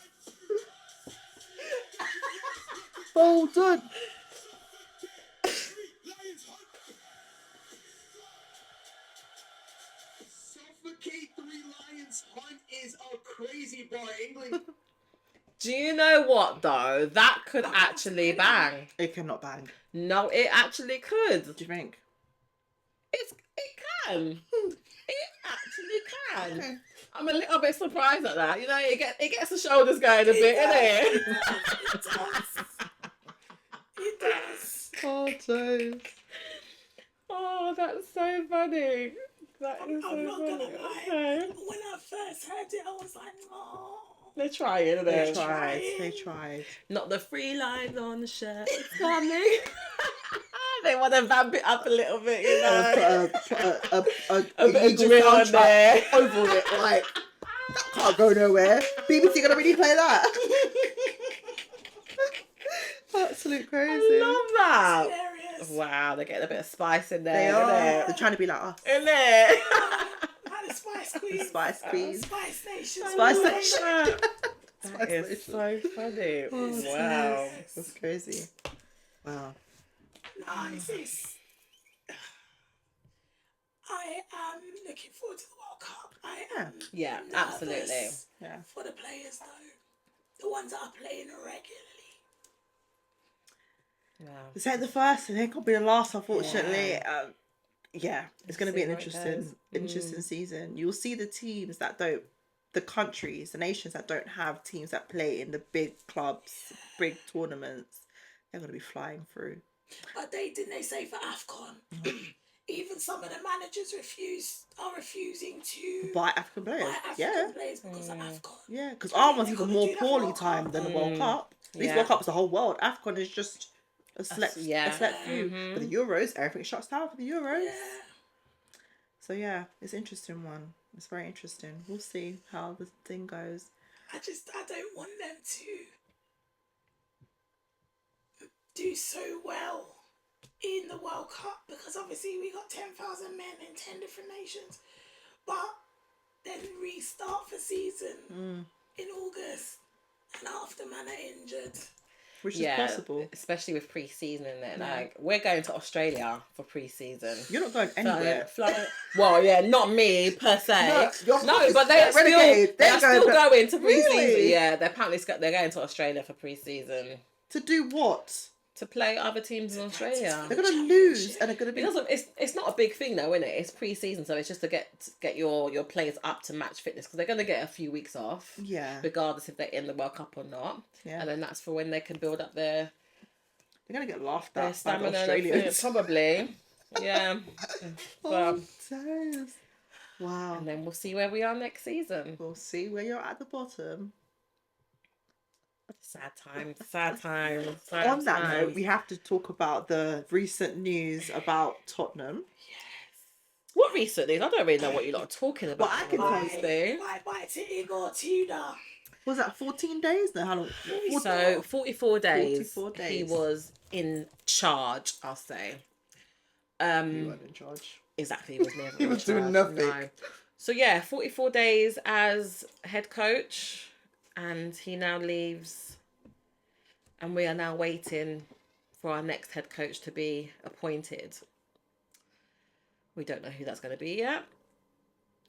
Bolton. Suffocate 3 Lions Hunt is a crazy bar. England. Do you know what though? That could actually bang. It cannot bang. No, it actually could. What do you think? It can. It actually can. I'm a little bit surprised at that. You know, it gets the shoulders going a bit, innit? It does. It does. Oh, Joe. Oh, that's so funny. That is so I'm not funny. gonna lie. Okay. When I first heard it, I was like, oh. They're trying, aren't They they? tried. trying. They tried. Not the 3 lines on the shirt. It's coming. They want to vamp it up a little bit, you know. Put A bit of Eagle drill on soundtrack there. over it. Like, that can't go nowhere. BBC gonna really play that. Absolute crazy. I love that. Hilarious. Wow, they're getting a bit of spice in They there, are. innit? They're trying to be like us. Innit? Like the Spice Queens. Spice Queens. Spice Nation. Spice I love Nation. that. Spice That is Nation. so funny. Oh, Wow. That's crazy. Wow. Nice. I am looking forward to the World Cup. I am Yeah, nervous absolutely. Yeah. for the players though. The ones that are playing regularly. Wow. This ain't the first and it could be the last, unfortunately. Yeah, it's going to be an See how it goes. interesting season. You'll see the teams that don't, the countries, the nations that don't have teams that play in the big clubs, big tournaments. They're going to be flying through. But didn't they say for AFCON, even some of the managers are refusing to Buy African players. buy African players because of AFCON. Yeah, because I mean, ours was they even couldn't more do that poorly World timed Cup. than the World Cup. At least Yeah. World Cup is the whole world. AFCON is just a select few. Mhm. But the Euros, everything shuts down for the Euros. Yeah. So yeah, it's an interesting one. It's very interesting. We'll see how the thing goes. I don't want them to do so well in the World Cup because obviously we got 10,000 men in 10 different nations, but then restart for season in August and half the men are injured. Which is possible. Especially with pre-season, isn't it? Like, we're going to Australia for pre-season. You're not going anywhere. Well, yeah, not me per se. No, but they're relegated. They're still going to pre-season. Really? Yeah, they're going to Australia for pre-season. To do what? To play other teams in Australia. They're going to lose and they're going to be... Because it's not a big thing though, isn't it? It's pre-season, so it's just to get your players up to match fitness because they're going to get a few weeks off. Yeah. Regardless if they're in the World Cup or not. Yeah. And then that's for when they can build up their... They're going to get laughed at by the stamina. Australians. Probably. Yeah. But, wow. And then we'll see where we are next season. We'll see where you're at the bottom. Sad times. On that note, we have to talk about the recent news about Tottenham. What recent news? I don't really know what you lot are talking about. Well, I can tell you. Bye to Igor Tudor. Was that 14 days? No, how long? 44 days. 44 days. He was in charge, I'll say. He wasn't in charge. Exactly, he was never He in was doing charge, nothing. no. So yeah, 44 days as head coach, and he now leaves, and we are now waiting for our next head coach to be appointed. We don't know who that's going to be yet.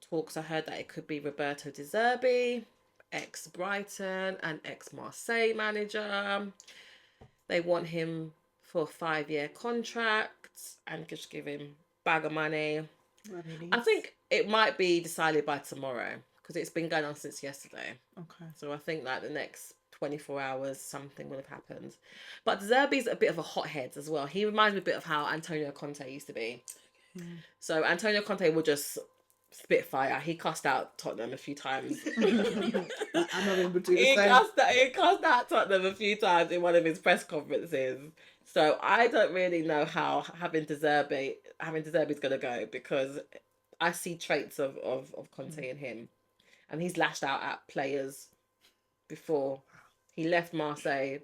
Talks, I heard that it could be Roberto De Zerbi, ex-Brighton and ex-Marseille manager. They want him for a 5-year contract and just give him bag of money. I think it might be decided by tomorrow because it's been going on since yesterday. Okay. So I think like the next 24 hours something will have happened. But De Zerbi's a bit of a hothead as well. He reminds me a bit of how Antonio Conte used to be. So Antonio Conte will just spit fire. He cussed out Tottenham a few times. I'm not able to do the He same. cussed out Tottenham a few times in one of his press conferences. So I don't really know how having De Zerbi is going to go because I see traits of Conte in him. And he's lashed out at players before. He left Marseille.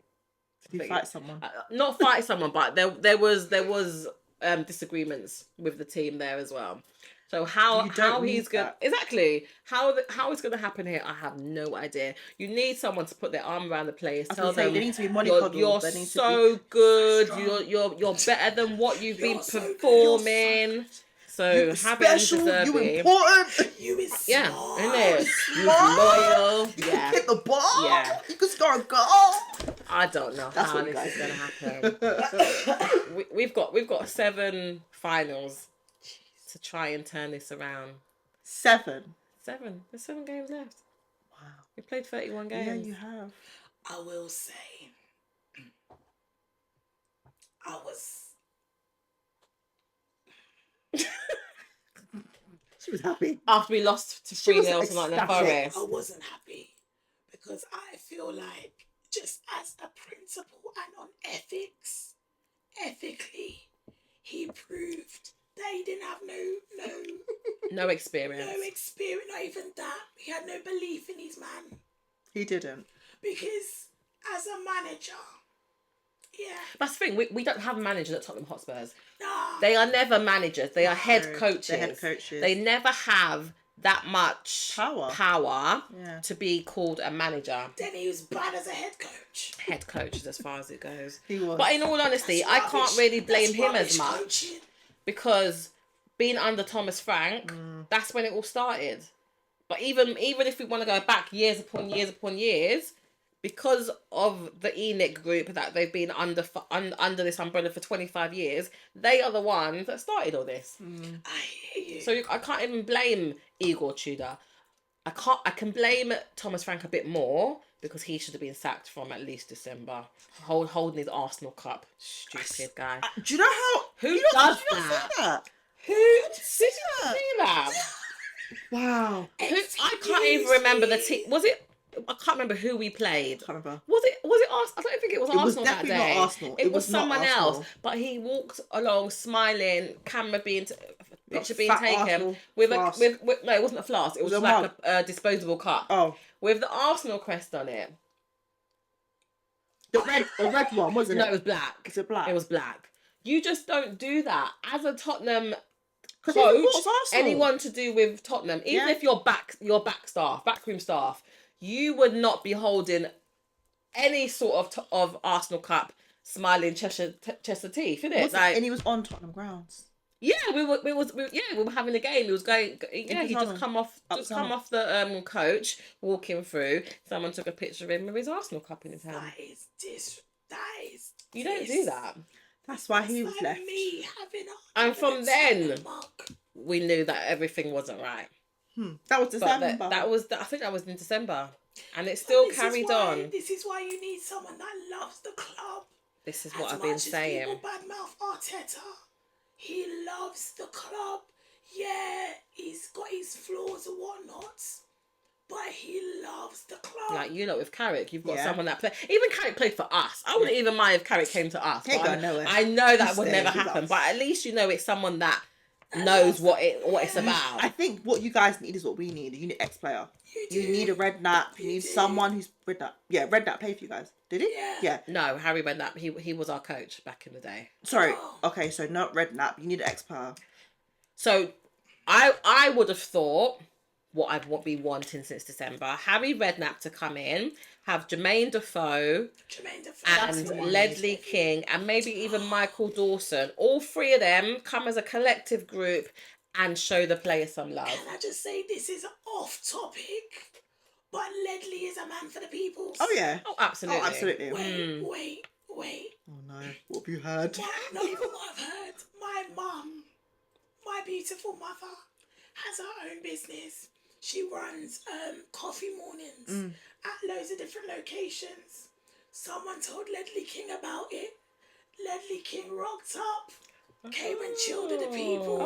Did he fight someone? Not fight someone, but there was disagreements with the team there as well. So how he's gonna how it's gonna happen here, I have no idea. You need someone to put their arm around the players. Tell them they need to be you're so good. You're better than what you've been performing. So having De Zerbi, you important, you is smart. yeah, isn't it? You're loyal. You Yeah, can hit the ball. Yeah. You can score a goal. I don't know That's how what you this guys is gonna happen. We've got 7 finals to try and turn this around. 7. 7. There's 7 games left. Wow. We played 31 games. Yeah, you have. I will say, I was She was happy. After we lost to 3-0 to Nottingham Forest. I wasn't happy because I feel like just as a principle and on ethics, ethically, he proved that he didn't have No experience. no experience, not even that. He had no belief in his man. He didn't. Because as a manager, yeah. That's the thing. We don't have managers at Tottenham Hotspurs. Nah. They are never managers. They are head coaches. They're head coaches. They never have that much power to be called a manager. Then he was bad as a head coach. Head coach is as far as it goes. He was. But in all honesty, I can't really blame him as much. Coaching. Because being under Thomas Frank, that's when it all started. But even if we want to go back years upon years upon years, because of the ENIC group that they've been under this umbrella for 25 years, they are the ones that started all this. I hear you. So I can't even blame Igor Tudor. I can blame Thomas Frank a bit more because he should have been sacked from at least December. Holding his Arsenal cup. Stupid guy. Do you know how... Who you does you not that? see that? Who did you see that? Wow. I can't even remember the team. Was it? I can't remember who we played. Can't remember. Was it Arsenal? I don't think it was It was Arsenal that definitely day. not Arsenal. It was not someone Arsenal. else. But he walked along smiling, camera being picture being fat taken Arsenal with flask. no, it wasn't a flask. It was a like mug. a disposable cup Oh. with the Arsenal crest on it. The red one, wasn't No, it? it was black. Is it black? It was black. You just don't do that as a Tottenham 'Cause coach. he supports Arsenal. Anyone to do with Tottenham, even Yeah. if you're backroom staff, you would not be holding any sort of Arsenal cup, smiling Cheshire teeth, isn't it? And he was on Tottenham grounds. Yeah, we were having a game. He was going. Yeah, he just come off the coach walking through. Someone took a picture of him with his Arsenal cup in his hand. That is. You don't do that. That's why he was like left. me having And from then, a mug. we knew that everything wasn't right. That was But December. I think that was in December, and it still This is carried why- on. This is why you need someone that loves the club. This is what As I've been much as saying. people badmouth Arteta, he loves the club. Yeah, he's got his flaws and whatnot, but he loves the club. Like, you know, with Carrick, you've got Yeah. someone that play. Even Carrick played for us. I wouldn't even mind if Carrick came to us. He ain't but going nowhere. I know that He would stays never with happen. us. But at least you know it's someone that knows what it's about. I think what you guys need is what we need. You need an ex-player. You need a red nap. You need someone who's red nap. Yeah, red nap played for you guys. Did he? Yeah. No, Harry Redknapp, he was our coach back in the day. Sorry. Okay, so not red nap. You need an ex-player. So I would have thought what I've been wanting since December, Harry Redknapp to come in, have Jermaine Defoe and Ledley King and maybe even Michael Dawson. All three of them come as a collective group and show the players some love. Can I just say this is off topic, but Ledley is a man for the people. Oh yeah. Oh, absolutely. Oh, absolutely. Wait. Oh no. What have you heard? Not even what I've heard. My mum, my beautiful mother, has her own business. She runs coffee mornings at loads of different locations. Someone told Ledley King about it. Ledley King rocked up, came and chilled with the people,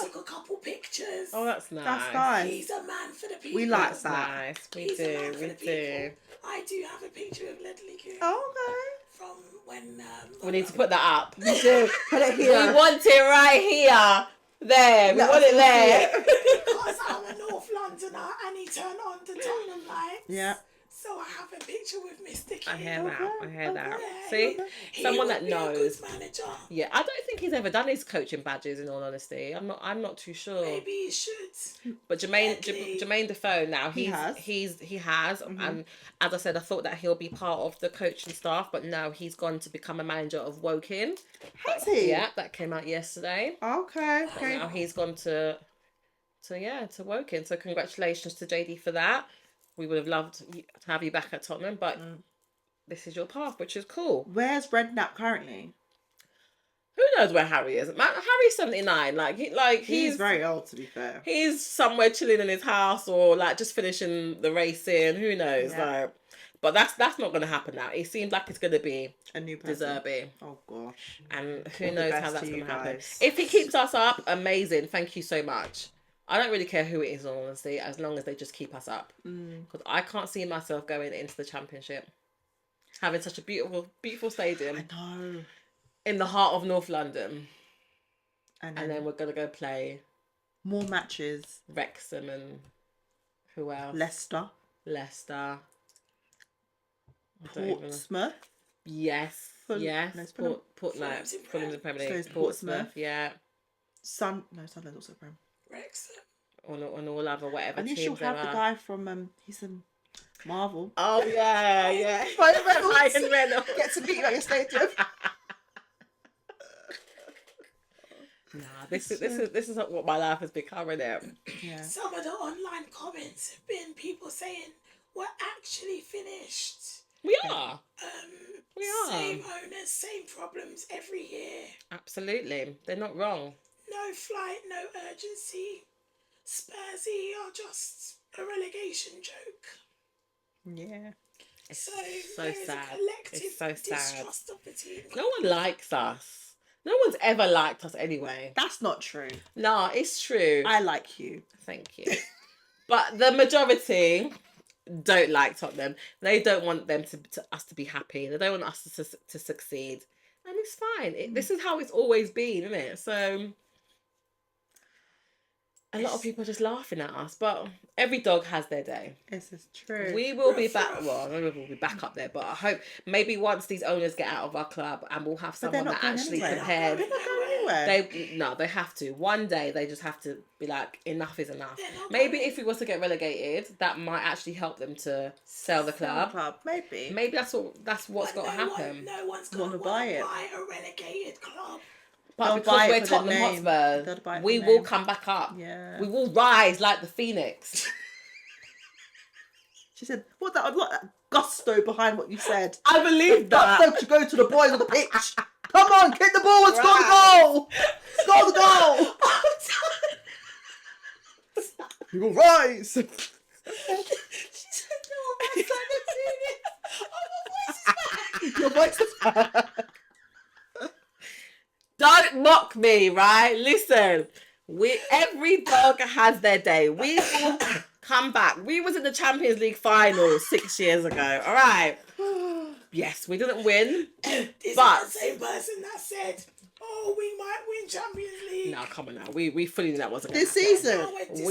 took a couple pictures. Oh, that's nice. That's nice. He's a man for the people. We like That's that. nice. We He's a man do. for the people. I do have a picture of Ledley King from when. We need to put that up. We do. Put it We here. want it right here. There. We want it there. Because I'm a North Londoner and he turned on the Tottenham lights. Yeah. So I have a picture with Mr. King. I hear that. Yeah, See? he Someone would that be a good knows. manager. Yeah, I don't think he's ever done his coaching badges. In all honesty, I'm not too sure. Maybe he should. But Jermaine Defoe now He has. he has, and as I said, I thought that he'll be part of the coaching staff, but now he's gone to become a manager of Woking. Has he? Yeah, that came out yesterday. Okay. And now he's gone to Woking. So congratulations to JD for that. We would have loved to have you back at Tottenham, but this is your path, which is cool. Where's Redknapp currently? Who knows where Harry is? Man, Harry's 79. He's very old, to be fair. He's somewhere chilling in his house or like just finishing the racing. Who knows? Yeah. Like, but that's not going to happen now. It seems like it's going to be A new person. Deserby, Oh gosh. and who All the knows best how that's to going you to happen. guys. If he keeps us up, amazing. Thank you so much. I don't really care who it is, honestly, as long as they just keep us up. Because I can't see myself going into the Championship, having such a beautiful stadium I know. in the heart of North London, And and then we're gonna go play more matches. Wrexham and who else? Leicester. Leicester. I don't even know. Portsmouth. Yes. No, it's Fulham. Fulham's in Fulham's in Premier So League. it's Portsmouth. Portsmouth. Yeah. Sunderland's also Prem. Wrexham. On all other whatever And you teams should have there the are. guy from he's in Marvel. Oh yeah. Ryan Reynolds. Ryan Reynolds. Get to meet you at your stadium. Nah, this is what my life has become, isn't it? Yeah. Some of the online comments have been people saying we're actually finished. We are. We are. Same owners, same problems every year. Absolutely. They're not wrong. No flight, no urgency. Spursy are just a relegation joke. Yeah. It's So so there is sad. a collective It's so sad. distrust of the team. No one likes us. No one's ever liked us anyway. That's not true. No, it's true. I like you. Thank you. But the majority don't like Tottenham. They don't want them to us to be happy. They don't want us to succeed. And it's fine. This is how it's always been, isn't it? So a lot of people are just laughing at us. But every dog has their day. This is true. We will be back. Well, we will be back up there. But I hope maybe once these owners get out of our club and we'll have But they're someone not that going actually anywhere. prepared. They're not going anywhere. They have to. One day they just have to be like, enough is enough. They're not Maybe going. if we was to get relegated, that might actually help them to sell the club. Maybe. Maybe that's what's got to happen. No one's Wanna going to buy it. buy a relegated club. But They'll because buy it we're for the Tottenham name. Hotspur, They'll buy it for we the will name. come back up. Yeah. We will rise like the phoenix. She said, "What that? What that gusto behind what you said? I believe That that. to go to the boys on the pitch. Come on, kick the ball and score the goal. Score the goal. We will rise." She said, no, my son is doing it. Your voice is Don't mock me, right? Listen, every dog has their day. We will come back. We was in the Champions League final 6 years ago. All right. Yes, we didn't win. This But- is the same person that said, "Oh, we might win Champions League." No, come on now. We fully knew that wasn't going to this happen. season. Now we're just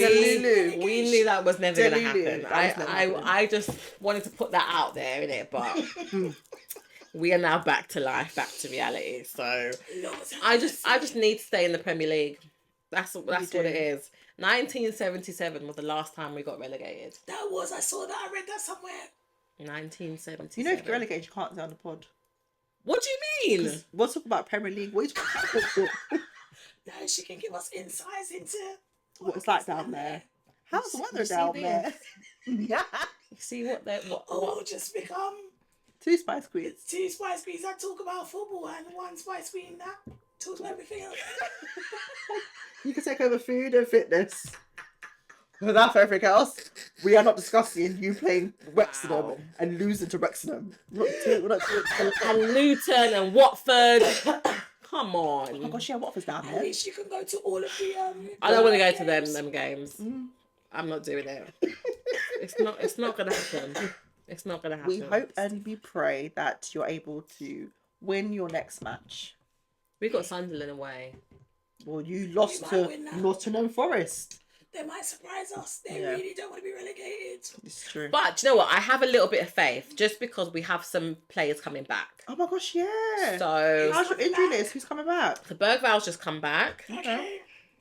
Delulu. We knew that was never going to Delulu. happen. That was never happening. I just wanted to put that out there, innit? But we are now back to life, back to reality. So Lord, I just need to stay in the Premier League. That's what do. it is. 1977 was the last time we got relegated. I saw that, I read that somewhere. 1977. You know, if you get relegated, you can't stay on the pod. What do you mean? We'll talk about Premier League. What are you talking about? No, she can give us insights into What it's like down there. How's the You weather see down this? there? Yeah. You see what they what We'll just become Two Spice Queens. two Spice Queens that talk about football and one Spice Queen that talks about everything else. You can take over food and fitness. Without everything else, we are not discussing you playing Wrexham Wow. and losing to Wrexham. We're not and Luton and Watford. Come oh my on. gosh, yeah, Watford's down At there. least you can go to all of the I don't want to go to games. them games. Mm. I'm not doing it. It's not gonna happen. It's not gonna happen. We hope and we pray that you're able to win your next match. We got Sunderland away. Well, you lost might to win that. Nottingham Forest. They might surprise us. They Yeah. really don't want to be relegated. It's true. But do you know what? I have a little bit of faith just because we have some players coming back. Oh my gosh, yeah. So How's your injury list? Who's coming back? the Bergval's just come back. Okay.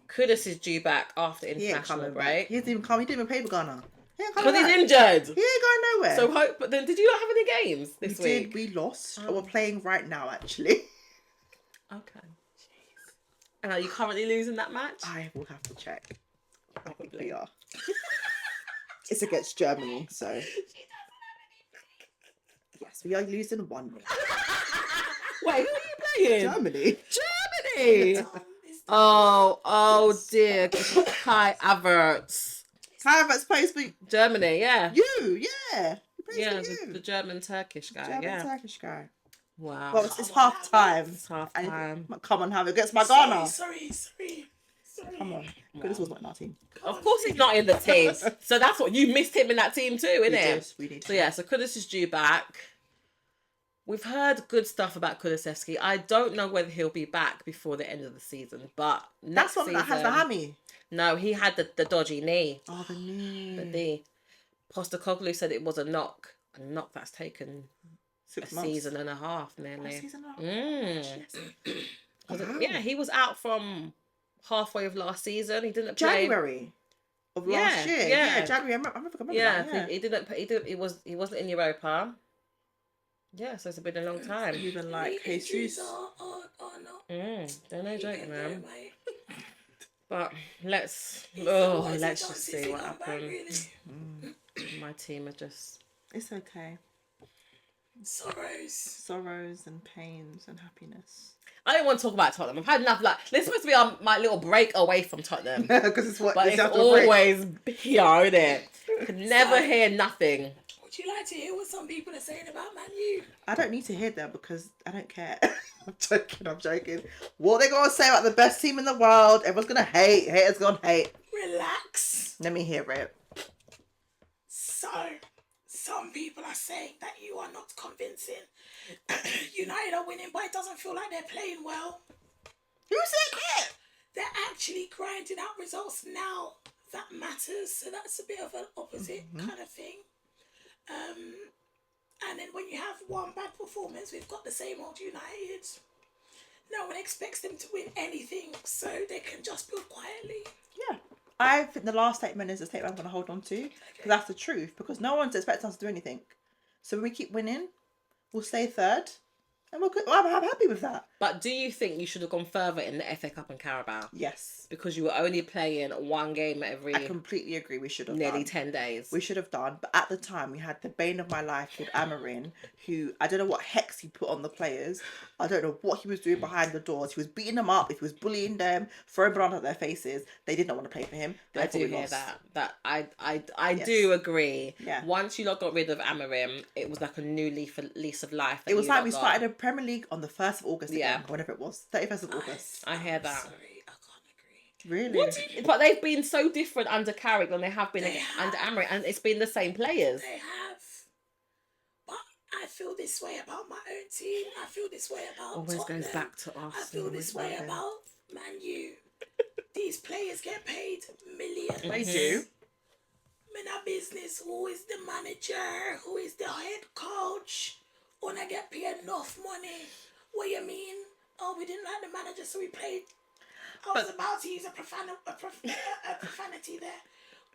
Kudus is due back after He ain't international coming back. break He didn't even come. He didn't even pay for Ghana. He ain't coming because he's back. injured. He ain't going nowhere. So hope. But then, did you not have any games we this did. week? We lost. Oh. We're playing right now, actually. Okay. And are you currently losing that match? I will have to check. We Probably. are. It's against Germany, so yes, we are losing 1-0. Wait, who are you playing? Germany. Germany. Oh dear. Kai Havertz. Havertz plays for Germany, yeah. you, yeah. He plays Yeah, for you. the German Turkish guy, German yeah. Turkish guy. Wow. Well, it's half time. It's half And time. come on, Havertz against my Ghana. Sorry. Come on. Goodness was not in our team. Of course he's not in the team. So that's what you missed him in that team too, innit? We need So yeah, so Kudus is due back. We've heard good stuff about Kulusevski. I don't know whether he'll be back before the end of the season, but That's one that has the hammy. No, he had the dodgy knee. Oh, the The knee. knee. Postacoglu said it was a knock that's taken 6 a months. season and a half nearly. A season and a half. Mm. 'Cause Wow. yeah, he was out from halfway of last season. He didn't play. January of last Yeah, year. yeah. Yeah, January. I remember Yeah, that. he didn't. He wasn't in Europa. Yeah, so it's been a long time. Even like Jesus. Are not. They're no joke, even man. there, mate. But let's It's the boys that let's don't just see see what come back, happens. really. My team are just It's okay. Sorrows and pains and happiness. I don't want to talk about Tottenham. I've had enough. Like, this is supposed to be my little break away from Tottenham. Because it's what But it's it's after a break. always here, isn't it? Could never hear nothing. Would you like to hear what some people are saying about Man U? I don't need to hear that because I don't care. I'm joking. What they gonna say about the best team in the world? Everyone's gonna hate. Haters gonna hate. Relax. Let me hear it. So, some people are saying that you are not convincing. United are winning, but it doesn't feel like they're playing well. Who said that? They're actually grinding out results now. That matters. So that's a bit of an opposite kind of thing. And then when you have one bad performance, we've got the same old United. No one expects them to win anything, so they can just build quietly. Yeah. I think the last statement is the statement I'm going to hold on to. Because that's the truth. Because no one's expecting us to do anything. So when we keep winning, we'll stay third. And we're good. I'm happy with that. But do you think you should have gone further in the FA Cup and Carabao? Yes. Because you were only playing one game every I completely agree. We should have nearly done. 10 days. We should have done. But at the time, we had the bane of my life called Amarin, who, I don't know what hex he put on the players. I don't know what he was doing behind the doors. He was beating them up. He was bullying them, throwing blood at their faces. They did not want to play for him. I Therefore, do we hear lost. that. I Yes. do agree. Yeah. Once you lot got rid of Amarim, it was like a new lease of life. It was like we started the Premier League on the 1st of August again, Yeah. whenever it was. 31st of August. I hear that. Sorry, I can't agree. Really? What do you, but they've been so different under Carrick than they have been They under have. Amarim, and it's been the same players. They have. But I feel this way about my own team. I feel this way about Always Tottenham. goes back to us. I feel this way about Man U. These players get paid millions. They do. In our business, who is the manager? Who is the head coach? When I get paid enough money. What you mean? Oh, we didn't like the manager, so we played. I was about to use a profanity there.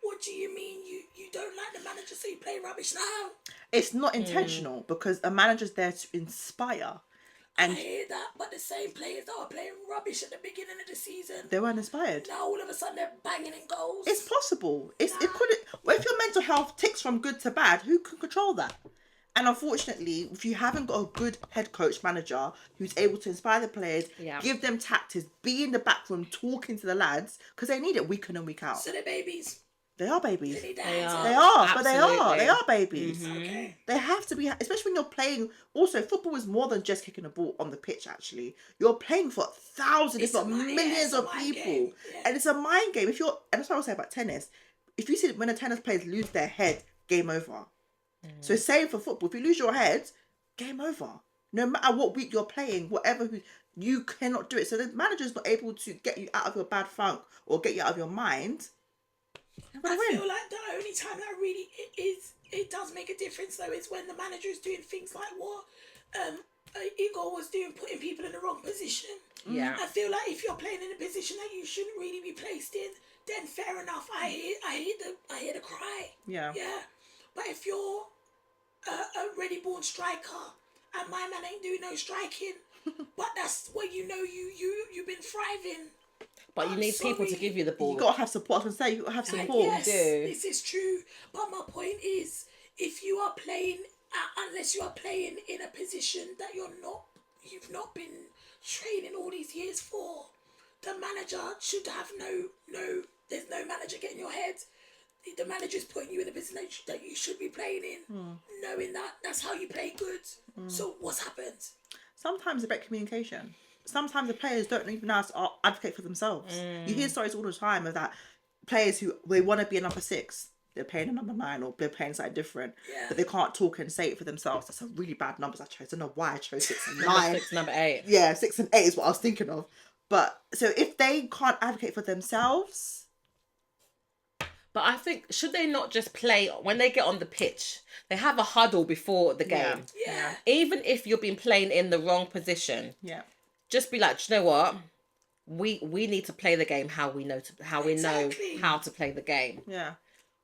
What do you mean you don't like the manager, so you play rubbish now? It's not intentional because a manager's there to inspire. I And hear that, but the same players that were playing rubbish at the beginning of the season, they weren't inspired. now all of a sudden they're banging in goals. It's possible. It could. Well, if your mental health ticks from good to bad, who can control that? And unfortunately, if you haven't got a good head coach manager who's able to inspire the players, Yeah. give them tactics, be in the back room talking to the lads, because they need it week in and week out. So they're babies. They are babies. They need They their hands are. up. They are, but they are. Absolutely. They are babies. Okay. They have to be, especially when you're playing. Also, football is more than just kicking a ball on the pitch. Actually, you're playing for thousands, if It's not a mind- millions yeah, it's a of mind people, game. Yeah. and it's a mind game. If you're, and that's what I was saying about tennis. If you see when a tennis players lose their head, game over. So same for football. If you lose your head, game over. No matter what week you're playing, whatever, you cannot do it. So the manager's not able to get you out of your bad funk or get you out of your mind. You're gonna I win. feel like the only time that really it does make a difference though is when the manager is doing things like what Igor was doing, putting people in the wrong position. Yeah. I feel like if you're playing in a position that you shouldn't really be placed in, then fair enough. I hear the cry. Yeah. Yeah. But if you're a ready born striker and my man ain't doing no striking, but that's where you know you've been thriving. But you I'm need people to sorry. give you the ball. You gotta have support. I was gonna say you gotta have support. Yes, do. this is true. But my point is, if you are playing, unless you are playing in a position that you've not been training all these years for, the manager should have there's no manager getting your head. The manager's putting you in a position that you should be playing in, knowing that that's how you play good. So what's happened? Sometimes it's about communication. Sometimes the players don't even know how to advocate for themselves. You hear stories all the time of that players who they want to be a number 6, they're playing a number 9 or they're playing something different, Yeah. but they can't talk and say it for themselves. That's a really bad numbers I chose. I don't know why I chose 6 and Number 9. 6, number 8. Yeah, 6 and 8 is what I was thinking of. But so if they can't advocate for themselves, But I think, should they not just play, when they get on the pitch, they have a huddle before the game. Yeah. Even if you've been playing in the wrong position, yeah, just be like, do you know what? We need to play the game how we know Exactly. how to play the game. yeah.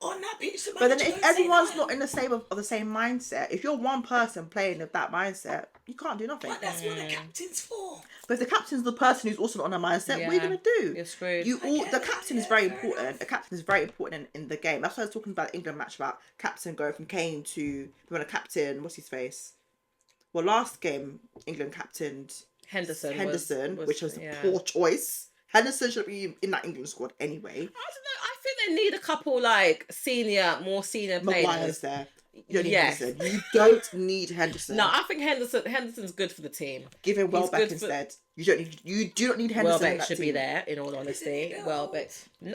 On that pitch, the But then manager if don't say everyone's nothing. not in the same of the same mindset, if you're one person playing with that mindset, you can't do nothing. But that's what the captain's for. But if the captain's the person who's also not on a mindset, what are you Yeah. gonna do? You're screwed. You all get the that, captain is yeah, very fair important. enough. The captain is very important in the game. That's why I was talking about the England match about captain going from Kane to we want a captain. What's his face? Well, last game, England captained Henderson, which was yeah. a poor choice. Henderson should be in that England squad anyway. I don't know. I think they need a couple more senior Maguire's players. there. You don't need Yes. Henderson. You don't need Henderson. No, I think Henderson's good for the team. Give him Welbeck good for- instead. You do not need Henderson in Welbeck that should team. be there, in all honesty. Welbeck's They're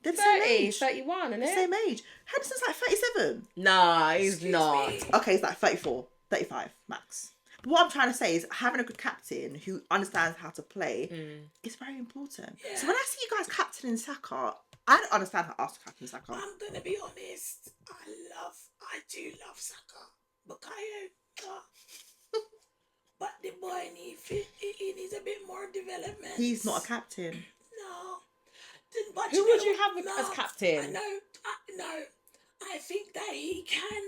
the 30, same age. 31, isn't The it? same age. Henderson's like 37. Nah, he's Excuse not. me. Okay, he's like 34, 35 max. But what I'm trying to say is having a good captain who understands how to play is very important. Yeah. So when I see you guys captaining Saka, I don't understand how Arsenal captain Saka. I'm gonna be honest. I do love Saka, Bukayo. But the boy he needs a bit more development. He's not a captain. No. But Who would you have no, as captain? I know. No. I think that he can.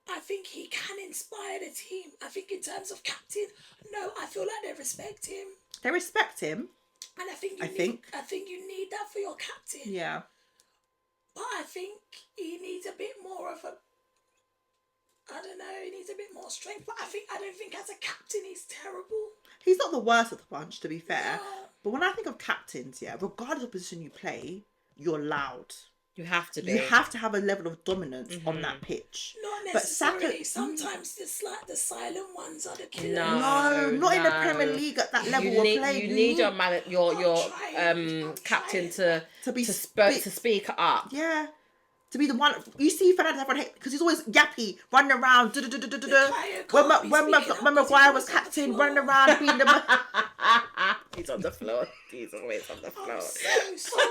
I think he can inspire the team. I think in terms of captain, no, I feel like they respect him, They respect him. and I think you need that for your captain. Yeah. But I think he needs a bit more of a. I don't know. He needs a bit more strength. But I don't think as a captain he's terrible. He's not the worst of the bunch, to be fair. No. But when I think of captains, yeah, regardless of position you play, you're loud. You have to be. You have to have a level of dominance on that pitch. Not But necessarily. Saka- Sometimes it's like the silent ones are the killers. No, not in the Premier League at that level of play. You need your I'm captain trying. to speak up. Yeah. To be the one, you see Fernandes, everyone hate because he's always yappy, running around. When Maguire was captain, running around, being the. He's on the floor. He's always on the floor. I'm so sorry.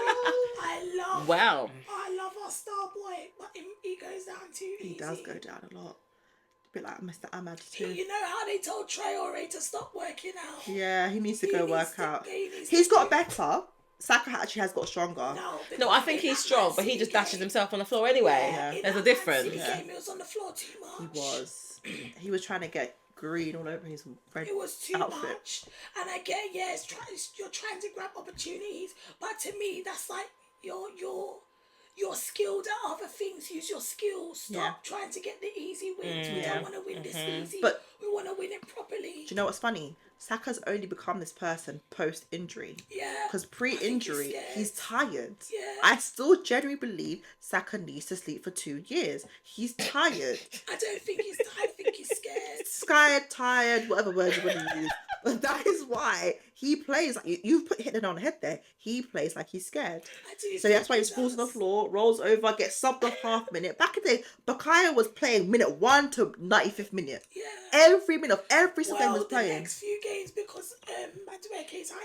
I love our star boy, but he goes down too easy. He does go down a lot. A bit like Mr. Ahmad too. You know how they told Traore to stop working out? Yeah, he needs to go work out. He's He's got better. Saka actually has got stronger. No, I think he's strong, but he just dashes himself on the floor anyway. Yeah. There's a difference. He was on the floor too much. He was. He was trying to get green all over his red It was too outfit. much. And I get, you're trying to grab opportunities, but to me, that's like you're skilled at other things. Use your skills. Stop trying to get the easy wins. We don't want to win this easy. But we want to win it properly. do you know what's funny? Saka's only become this person post-injury. Yeah. Because pre-injury, he's tired. Yeah. I still genuinely believe Saka needs to sleep for 2 years. He's tired. I don't think he's. I think he's scared. Scared, tired, whatever word you want to use. But that is why he plays like you've hit it on the head there. He plays like he's scared. I do. So that's why he falls on the floor, rolls over, gets subbed off half minute. Back in the day, Bukayo was playing minute 1 to 95th minute. Yeah. Every minute of every single game was the playing. next few games because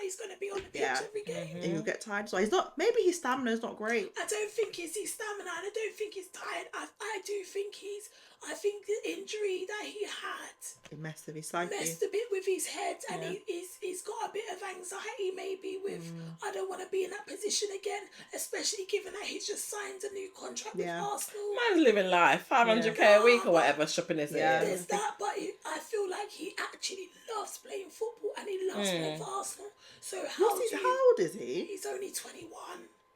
he's going to be on the pitch every game. And you'll get tired. So he's not. Maybe his stamina is not great. I don't think it's his stamina, and I don't think he's tired. I do think he's. I think the injury that he had It messed with his psyche. messed a bit with his head, and he's got a bit of anxiety maybe with I don't want to be in that position again, especially given that he's just signed a new contract with Arsenal. Man's living life, 500k a week or whatever shopping is. There's that, but I feel like he actually loves playing football and he loves playing for Arsenal. So how old is he? He's only 21.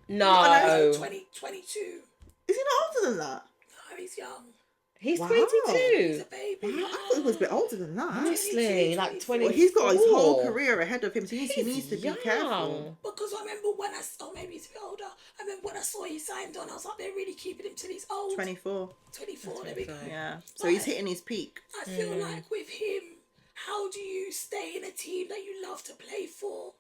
No. He's 22. Is he not older than that? No, he's young. He's Wow. 22. He's a baby. Wow, I thought he was a bit older than that. Honestly, like 20. Well, he's got his whole career ahead of him, so he needs to be young. careful. Because I remember when maybe he's a bit older. I remember when I saw he signed on, I was like, they're really keeping him till he's old. 24. 24, there we go. Yeah. So he's hitting his peak. I feel like with him, how do you stay in a team that you love to play for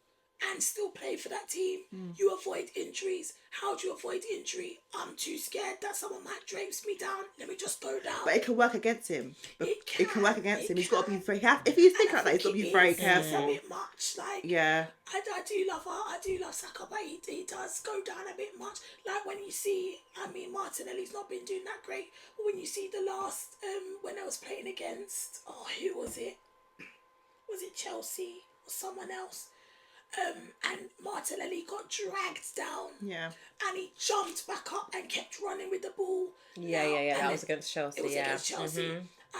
and still play for that team? You avoid injuries. How do you avoid injury? I'm too scared that someone might drapes me down. Let me just go down. But it can work against him. It can work against him. He's got to be can. very careful. If you think And I like that, he's got to think be it very is. It's a careful. bit much. Like Yeah. I do love Saka, but he does go down a bit much. Like when you see, Martinelli's not been doing that great. But when you see the last, when I was playing against, who was it? Was it Chelsea or someone else? And Martinelli got dragged down. Yeah. And he jumped back up and kept running with the ball. Yeah. That was against Chelsea. It was against Chelsea.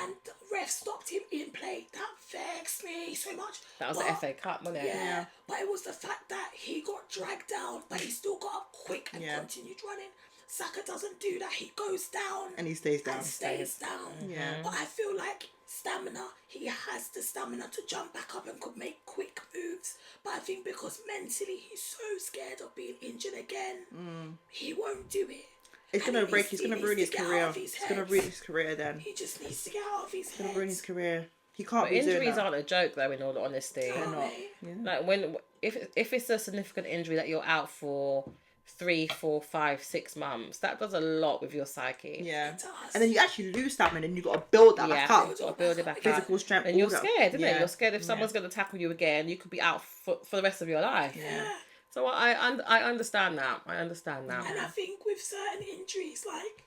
And the ref stopped him in play. That vexed me so much. That was the FA Cup, wasn't it? Yeah, but it was the fact that he got dragged down, but he still got up quick and continued running. Saka doesn't do that. He goes down And he stays down. and stays down. Yeah. But I feel like stamina, he has the stamina to jump back up and could make quick moves. But I think because mentally he's so scared of being injured again, he won't do it. It's And gonna he break. needs- He's he gonna needs ruin to his get out career. of his It's gonna head. ruin his career. Then He just needs to get out of his it's head. gonna ruin his career. He can't But be doing injuries that. aren't a joke, though. In all honesty, No, not. mate. Yeah. like when if it's a significant injury that you're out for 3, 4, 5, 6 months, that does a lot with your psyche. Yeah. It does. And then you actually lose stamina, and you got to build that back Yeah, up. you've got to build it back up. Physical strength. And you're all that. scared, isn't it? Yeah. You're scared if someone's going to tackle you again, you could be out for the rest of your life. Yeah. So I understand that. I understand that. And I think with certain injuries, like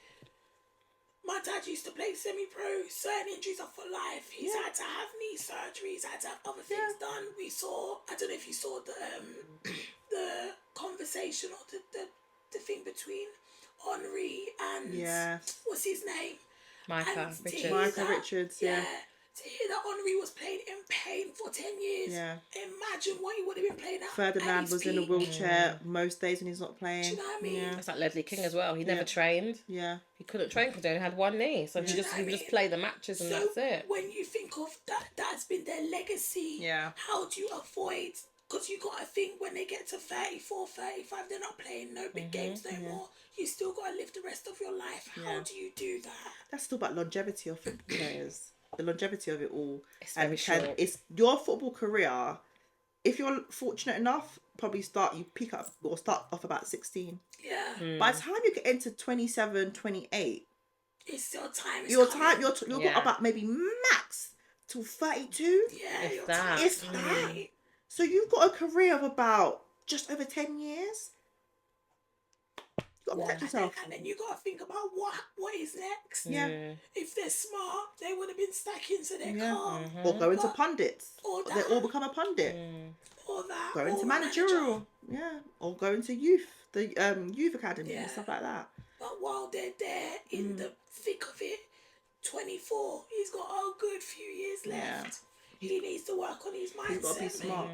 my dad used to play semi-pro, certain injuries are for life. He's had to have knee surgeries, had to have other things done. We saw, I don't know if you saw the conversation or the thing between Henri and what's his name? Micah And to Richards. hear Micah that- Richards, yeah. To hear that Henri was playing in pain for 10 years. Yeah. Imagine what he would have been playing at. Ferdinand his was in a peak. wheelchair most days when he's not playing. Do you know what I mean? Yeah. That's like Leslie King as well. He never trained. Yeah. He couldn't train because he only had one knee. So he would just play the matches and that's it. When you think of that's been their legacy. Yeah. How do you avoid? Because you got to think when they get to 34, 35, they're not playing no big games no more. You still got to live the rest of your life. How do you do that? That's still about longevity of football players. The longevity of it all. It's very short. It's your football career. If you're fortunate enough, probably start off about 16. Yeah. By the time you get into 27, 28, It's your time. you'll coming. got about maybe max till 32. Yeah, If your that. time. If that. So you've got a career of about just over 10 years. You've got to protect yourself. And then you got to think about what is next. Yeah. If they're smart, they would have been stacking so they're calm. Or go into pundits. Or They that. all become a pundit. Or that. Go or into a managerial. Yeah. Or go into youth. The youth academy and Yeah. stuff like that. But while they're there in the thick of it, 24, he's got a good few years left. He needs to work on his mindset. He's got to be mate. smart.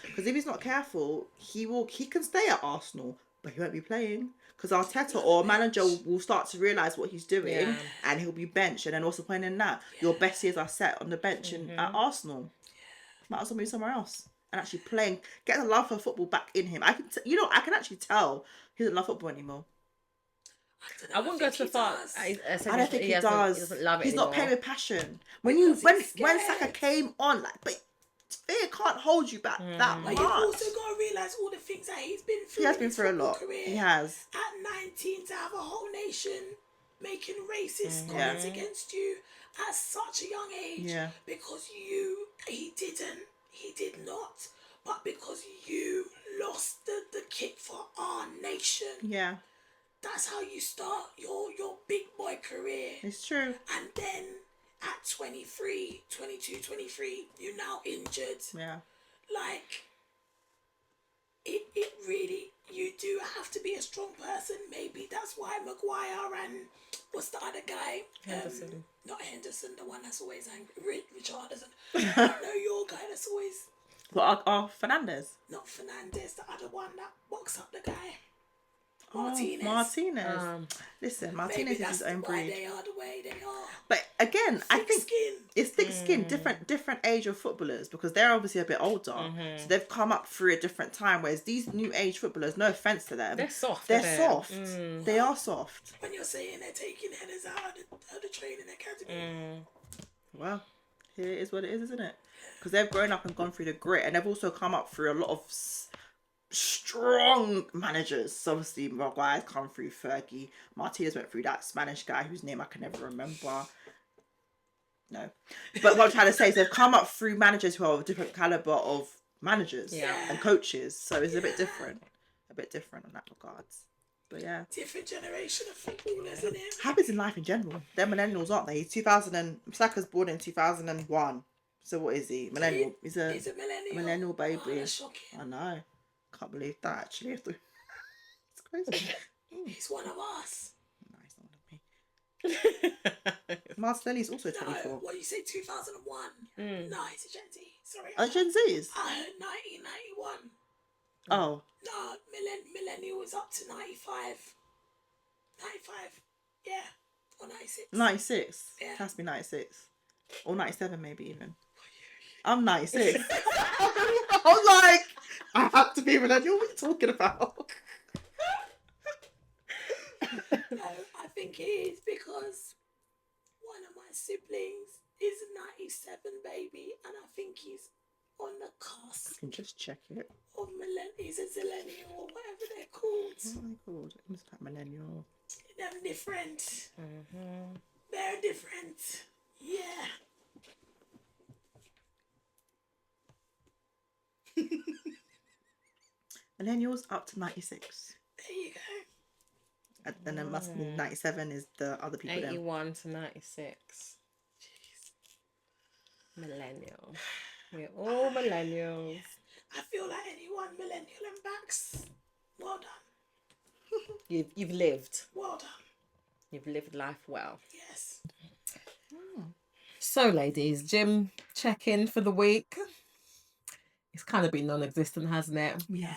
Because if he's not careful, he can stay at Arsenal, but he won't be playing. Because Arteta or a manager will start to realise what he's doing, and he'll be benched. And then what's the point in that? Your best years are set on the bench at Arsenal. Might as well move somewhere else and actually playing, get the love for football back in him. I can actually tell he doesn't love football animore. I wouldn't go so far. I don't think he does. He doesn't love it He's anymore. not playing with passion. When Because he's Saka scared. came on, but fear can't hold you back that But much. you've also got to realise all the things that he's been through. He has in been his through a football lot. Career. He has. At 19, to have a whole nation making racist Mm-hmm. comments against you at such a young age. Yeah. Because he did not. But because you lost the kick for our nation. Yeah, That's how you start your big boy career. it's true. And then at 23, 22, 23, you're now injured. Yeah. Like, it really, you do have to be a strong person. Maybe that's why Maguire and what's the other guy? Henderson. Not Henderson, the one that's always angry. Richardson. No, your guy that's always, Well, Fernandez. not Fernandez, the other one that box up the guy. Oh, Martinez. Martinez. Listen, Martinez Maybe is that's his own why breed. they are the way they are. But again, I Thick think skin. it's thick skin, different age of footballers, because they're obviously a bit older, so they've come up through a different time. Whereas these new age footballers, no offense to them, They're soft. they're aren't they? soft. They are soft. When you're saying they're taking headers out of the training academy. Well, here it is what it is, isn't it? Because they've grown up and gone through the grit, and they've also come up through a lot of strong managers. So obviously, Maguire's come through Fergie. Martinez went through that Spanish guy whose name I can never remember. No. But what I'm trying to say is they've come up through managers who are of a different calibre of managers and coaches. So it's a bit different. A bit different on that regards. But yeah. Different generation of footballers, isn't it? Happens in life in general. They're millennials, aren't they? Saka's born in 2001. So what is he? Millennial. He's a millennial baby. Oh, that's shocking. I know. Can't believe that actually. It's crazy. He's one of us. No, he's not one of me. Martinelli's also No, 24. what do you say, 2001? No, he's a Gen Z. Sorry. Are Gen Zs? I heard 1991. Oh. No, millennial is up to 95. 95. Yeah. Or 96. 96. Yeah. It has to be 96. Or 97 maybe even. I'm 96. I'm like, I have to be millennial. What are you talking about? No, I think it is because one of my siblings is a 97 baby, and I think he's on the cusp I can just check it. of he's a zillennial or whatever they're called. What are they called? It must be like millennial. They're different. Mm-hmm. They're different. Yeah. Millennials up to 96. There you go. And then it must be 97 is the other people. 81 to 96. Millennial. We're all millennials. I feel like anyone millennial and backs, well done. You've lived. Well done. You've lived life well. Yes. So, ladies, gym check-in for the week. It's kind of been non-existent, hasn't it? Yeah.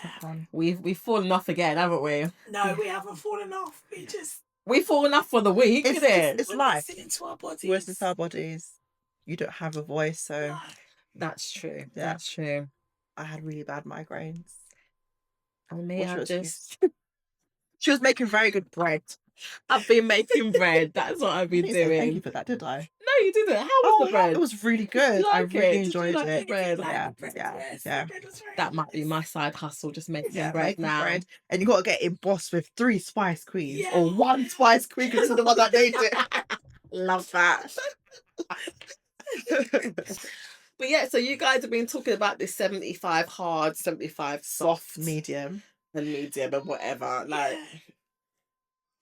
We've fallen off again, haven't we? No, we haven't fallen off. We've fallen off for the week, isn't it? It's life. Listening to our bodies. We're listening to our bodies. You don't have a voice, so No. That's true. Yeah. That's true. I had really bad migraines. And me, What's I your just... She was making very good bread. I've been making bread. That's what I've I been didn't say thank you doing. for that, did I? No, you didn't. How was the bread? It was really good. Did you I like really it? Did you enjoyed like the it. bread? Yeah. Yes, Yeah. the bread was very That might be nice. my side hustle, just making Yeah, bread making now. bread. And you got to get embossed with 3 Spice Queens Yeah. or 1 Spice Queen because it's the one that made it. Love that. But yeah, so you guys have been talking about this 75 hard, 75 soft, Medium. and medium and whatever. Like, Yeah.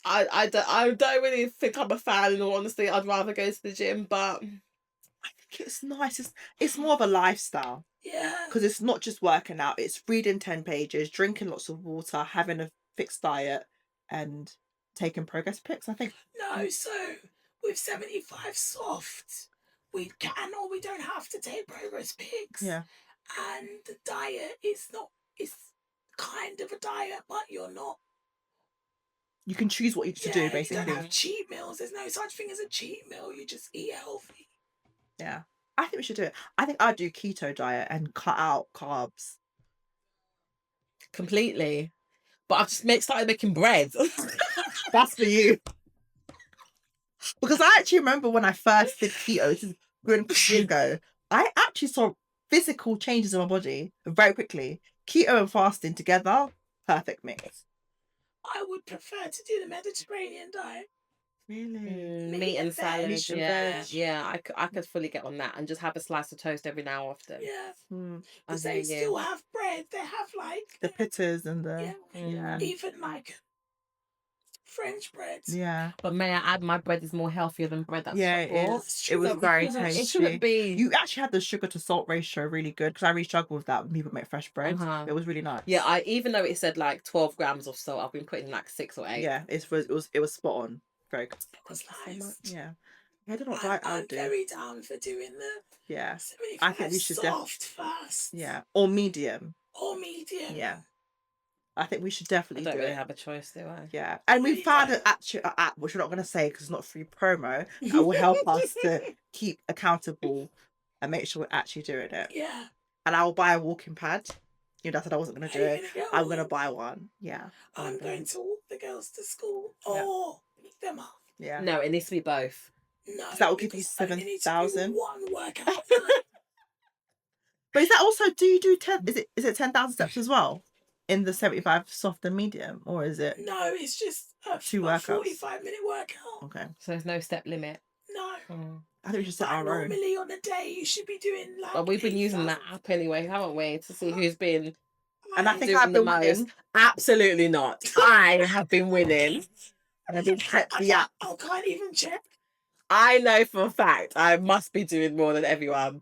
I don't really think I'm a fan, in all honesty. I'd rather go to the gym, but I think it's nice. It's more of a lifestyle Yeah. because it's not just working out. It's reading 10 pages, drinking lots of water, having a fixed diet, and taking progress pics, I think. No, so with 75 soft, we can or we don't have to take progress pics. Yeah. And the diet is not, it's kind of a diet, but you're not. You can choose what you to Yeah, do, you basically. don't have cheat meals. There's no such thing as a cheat meal. You just eat healthy. Yeah. I think we should do it. I think I'd do keto diet and cut out carbs. completely. But I've just started making bread. That's for you. Because I actually remember when I first did keto, this is good years ago, I actually saw physical changes in my body very quickly. Keto and fasting together, perfect mix. I would prefer to do the Mediterranean diet. Really? Meat and salad. Meat and Yeah, veg. yeah. I could fully get on that and just have a slice of toast every now and often. Yeah. Mm. I Because hear they you. still have bread. They have like The pitters and the... yeah, even like French bread. Yeah. But may I add, my bread is more healthier than bread that's Yeah, it bought. is. It was very It tasty. shouldn't be. You actually had the sugar to salt ratio really good because I really struggle with that when people make fresh bread. Uh-huh. It was really nice. Yeah, even though it said like 12 grams of salt, I've been putting like 6 or 8. Yeah, it was spot on. Very good. It was nice. Yeah. I don't know what diet I I'm would do. very down for doing the Yeah. 75 I think we should soft first. Yeah. Or medium. Or medium. Yeah. I think we should I definitely don't do really it. have a choice, do I? Yeah. And we Really found don't. an app, which we're not going to say because it's not free promo, that will help us to keep accountable and make sure we're actually doing it. Yeah. And I will buy a walking pad. You know, I said I wasn't going to do Are you it. gonna get I'm one? going to buy one. Yeah. I'm going to walk the girls to school Yeah. or pick them up. Yeah. No, it needs to be both. No, So that will give you because I only need to do 7,000? one workout. But is that also, do you do 10, is it 10,000 steps as well? In the 75 soft and medium? Or is it? No, it's just a 2 a workouts. 45-minute workout. Okay. So there's no step limit. No. I think we should set Like, our own. normally on a day you should be doing like. Well, we've been using that 8,000. app anyway, haven't we? To see who's been And I think doing I've the been most. winning. Absolutely not. I have been winning. And I've been kept I the app. can't even check. I know for a fact I must be doing more than everyone.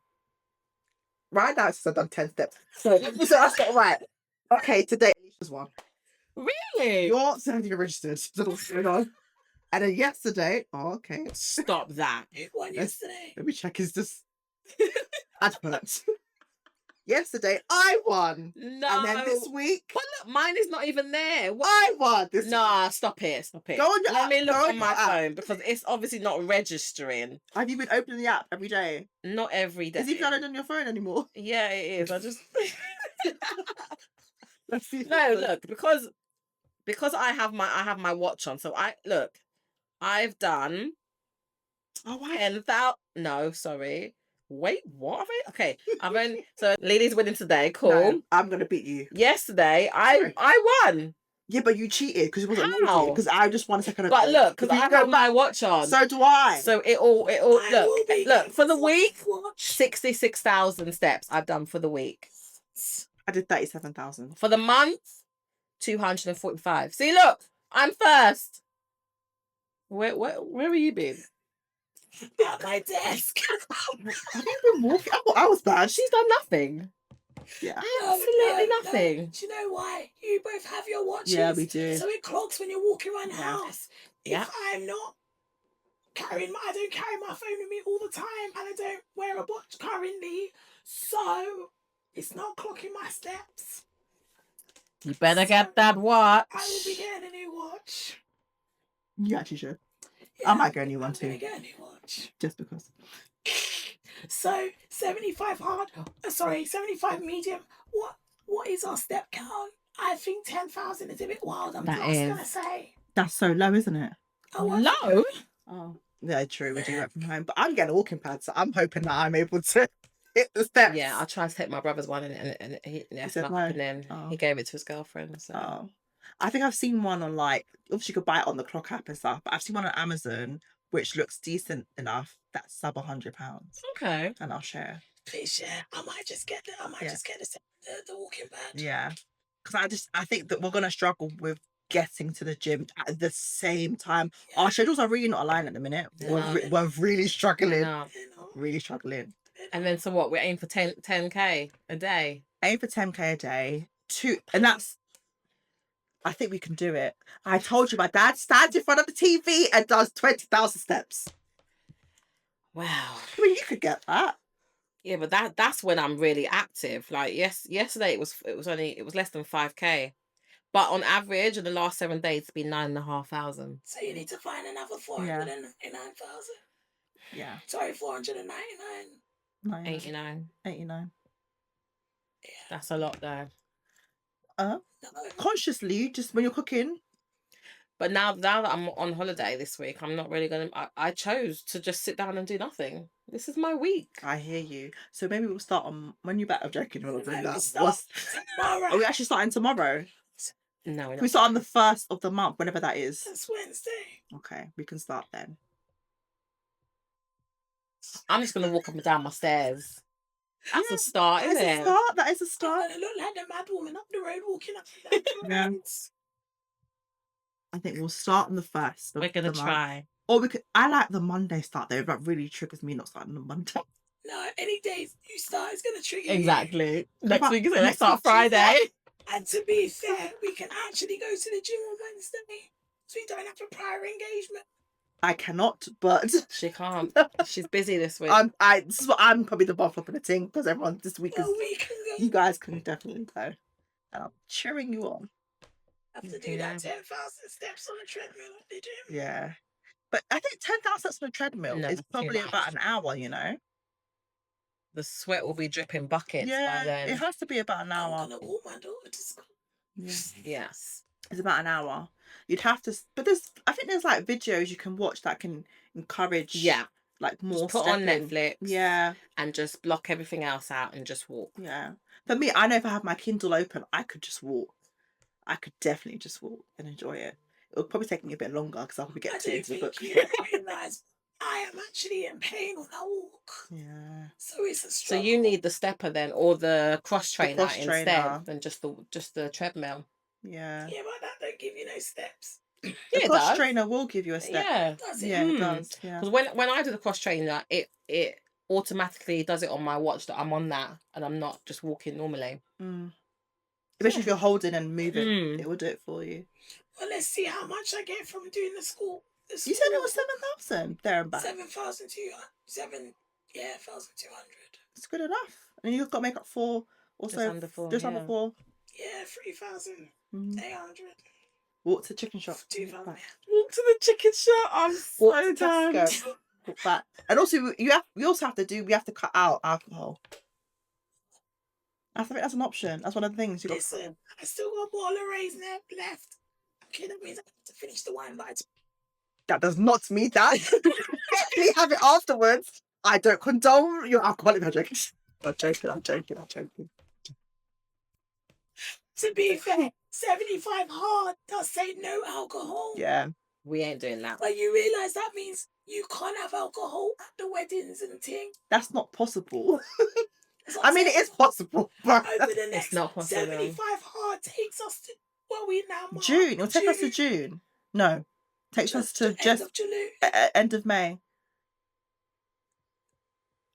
Right now, it's I've done 10 steps. So that's not right. Okay, today Alicia's won. Really? You're 70 registered. So what's going on? And then yesterday, okay. Stop that. Who won yesterday? Let me check. Is this adverts? Yesterday, I won. No. And then this week, But look, mine is not even there. What? I won this Nah, stop it. Stop it. Go on your Let app, me look go on on my your app. phone because it's obviously not registering. Have you been opening the app every day? Not every day. Is it not on your phone anymore? Yeah, it is. I just Let's see. no look because I have my watch on. So I've done Oh, why? 10,000. No, sorry. Wait, what have I? Okay, I've only so Lily's winning today. Cool. No, I'm gonna beat you. Yesterday, Sorry. I won. Yeah, but you cheated because it wasn't How? loaded. Because I just 1 second ago. But look, because If you I go have my back- watch on. So do I. So it all I will be look for the getting week. watch. 66,000 steps I've done for the week. I did 37,000. For the month, 245. See, look, I'm first. Where have you been? At my desk. Have you been walking? I thought I was bad. She's done nothing. Yeah. Absolutely No. nothing. Do you know why? You both have your watches. Yeah, we do. So it clocks when you're walking around the Yeah. house. Yeah. If I'm not I don't carry my phone with me all the time, and I don't wear a watch currently, so it's not clocking my steps. You better get that watch. I will be getting a new watch. You actually should. Yeah, I might get a new one I'm gonna too. get a new watch. Just because. So 75 hard. 75 medium. What is our step count? I think 10,000 is a bit wild. I'm That just is. gonna say. That's so low, isn't it? Oh, what? Low? Oh. Yeah, true. We do work from home. But I'm getting a walking pad, so I'm hoping that I'm able to hit the steps. Yeah, I tried to take my brother's one and he said not no. happening. Oh. He gave it to his girlfriend. So Oh. I think I've seen one on like, obviously you could buy it on the clock app and stuff, but I've seen one on Amazon which looks decent enough that's sub £100. okay. And I'll share. Please share. I might just get the walking pad. Yeah. Because I think that we're gonna struggle with getting to the gym at the same time. Yeah. Our schedules are really not aligned at the minute. No. We're really struggling. No. You know? Really struggling. And then so what? We're aiming for 10K a day. Aim for 10K a day. And that's, I think we can do it. I told you my dad stands in front of the TV and does 20,000 steps. Wow. I mean, you could get that. Yeah, but that's when I'm really active. Like yesterday it was less than 5K. But on average in the last 7 days it's been 9,500. So you need to find another 499,000. Yeah. Sorry, 499. 89. 89. Yeah. That's a lot though. No. Consciously, just when you're cooking. But now that I'm on holiday this week, I'm not really gonna. I chose to just sit down and do nothing. This is my week. I hear you. So maybe we'll start on when you're back. I'm joking. We're not doing Maybe that. start tomorrow. Are we actually starting tomorrow? No, we're We not. start on the 1st of the month, whenever that is. That's Wednesday. Okay, we can start then. I'm just gonna walk up and down my stairs. That's a start, That isn't is a it? start. That is a I'm start. gonna look like the mad woman up the road walking up and down the Yeah. roads. I think we'll start on the 1st. We're gonna of the month. try. Or we could. I like the Monday start though. That really triggers me not starting on Monday. No, any days you start is gonna trigger you. Exactly. Next about week is let's next start week, Tuesday? Friday. And to be fair, we can actually go to the gym on Wednesday, so we don't have a prior engagement. I cannot, but She can't. She's busy this week. this is what I'm probably the bottom of the thing because everyone this week is. Well, we can go. You guys can definitely go, and I'm cheering you on. Have to do Yeah. that 10,000 steps on a treadmill at the gym. Yeah, but I think 10,000 steps on a treadmill No, is that's too probably much. about an hour. You know. The sweat will be dripping buckets by Yeah, then. it has to be about an I'm hour. gonna walk my daughter to school. Yeah. Yes. It's about an hour. You'd have to, but I think there's like videos you can watch that can encourage. Yeah. Like more. Just put on stepping. Netflix. Yeah, And just block everything else out and just walk. yeah. For me, I know if I have my Kindle open, I could just walk. I could definitely just walk and enjoy it. It'll probably take me a bit longer because I'll probably I get too don't into the think book. you realise I am actually in pain when I walk. Yeah. So it's a So struggle. you need the stepper then, or the cross trainer cross instead trainer. than just the treadmill. Yeah. Yeah, but that don't give you no steps. The Yeah, it cross does. trainer will give you a step. Yeah, Does it? Yeah, it Mm. does. Yeah. because when I do the cross trainer, it automatically does it on my watch that I'm on that and I'm not just walking normally. Mm. Especially if you're holding and moving, Mm. it will do it for you. Well, let's see how much I get from doing the school. You said it was 7,000 there and back. 7,200. 7, yeah, 1,200. It's good enough. And you've got to make up for Also, Just under 4. just under yeah. 4. Yeah, 3,800. Walk to chicken shop. 2,000. Walk to the chicken shop. I'm Walk so to done. Tesco. Walk back. And also, we have to cut out alcohol. I think that's an option. That's one of the things you got. Listen, I still got a bottle of raisin left. Okay, that means I have to finish the wine, but That does not mean that. Definitely have it afterwards. I don't condone your alcoholic beverage. I'm joking. to be fair, 75 hard does say no alcohol. Yeah. We ain't doing that. But you realise that means you can't have alcohol at the weddings and thing. That's not possible. That's what I I'm mean, it saying. is possible, but Over the next not possible. 75 hard takes us to, well, we now March, June. It'll take us to June. No. Takes us to end just of July. end of May.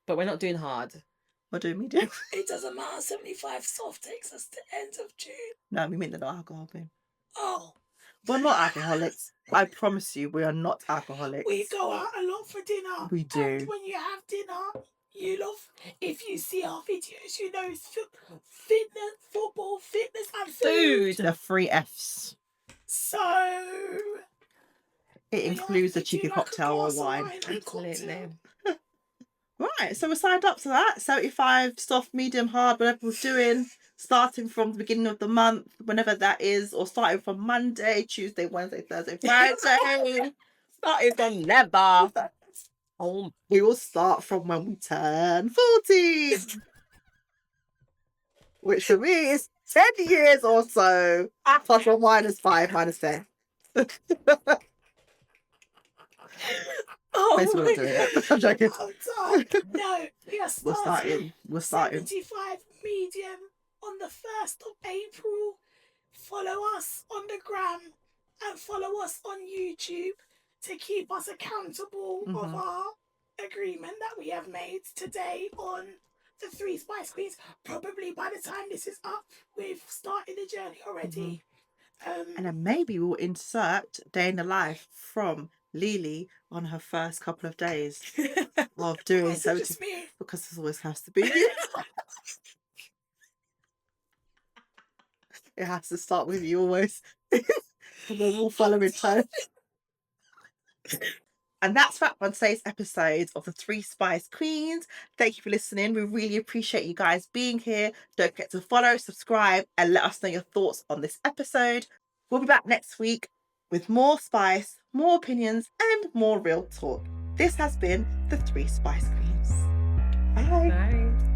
But we're not doing hard. What do we do? It doesn't matter. 75 soft takes us to end of June. No, we mean the no alcohol thing. Oh, We're not alcoholics. I promise you, we are not alcoholics. we go out a lot for dinner. We do. And when you have dinner, you love. If you see our videos, you know it's fitness, football, fitness, and food. The 3 Fs. So It we includes a have to cheeky do like a cocktail or glass of wine. and cocktail. Absolutely. Right, so we're signed up to that. 75 soft, medium, hard, whatever we're doing, starting from the beginning of the month, whenever that is, or starting from Monday, Tuesday, Wednesday, Thursday, Friday. Starting from never. Oh, we will start from when we turn 40, which for me is 10 years or so, plus or minus 5, minus 10. Oh, Basically, we're not doing it. I'm joking. Oh, no, we are We're starting. starting. 75 medium on the 1st of April. Follow us on the gram and follow us on YouTube to keep us accountable of our agreement that we have made today on the Three Spice Qweens. Probably by the time this is up, we've started the journey already. And then maybe we'll insert day in the life from Lily on her first couple of days of doing Is it just 70, me? because it always has to be you. It has to start with you always. And then we'll follow in turn. And that's wrap on today's episode of the Three Spice Queens. Thank you for listening. We really appreciate you guys being here. Don't forget to follow, subscribe, and let us know your thoughts on this episode. We'll be back next week with more spice, more opinions, and more real talk. This has been the Three Spice Queens. Bye. Bye.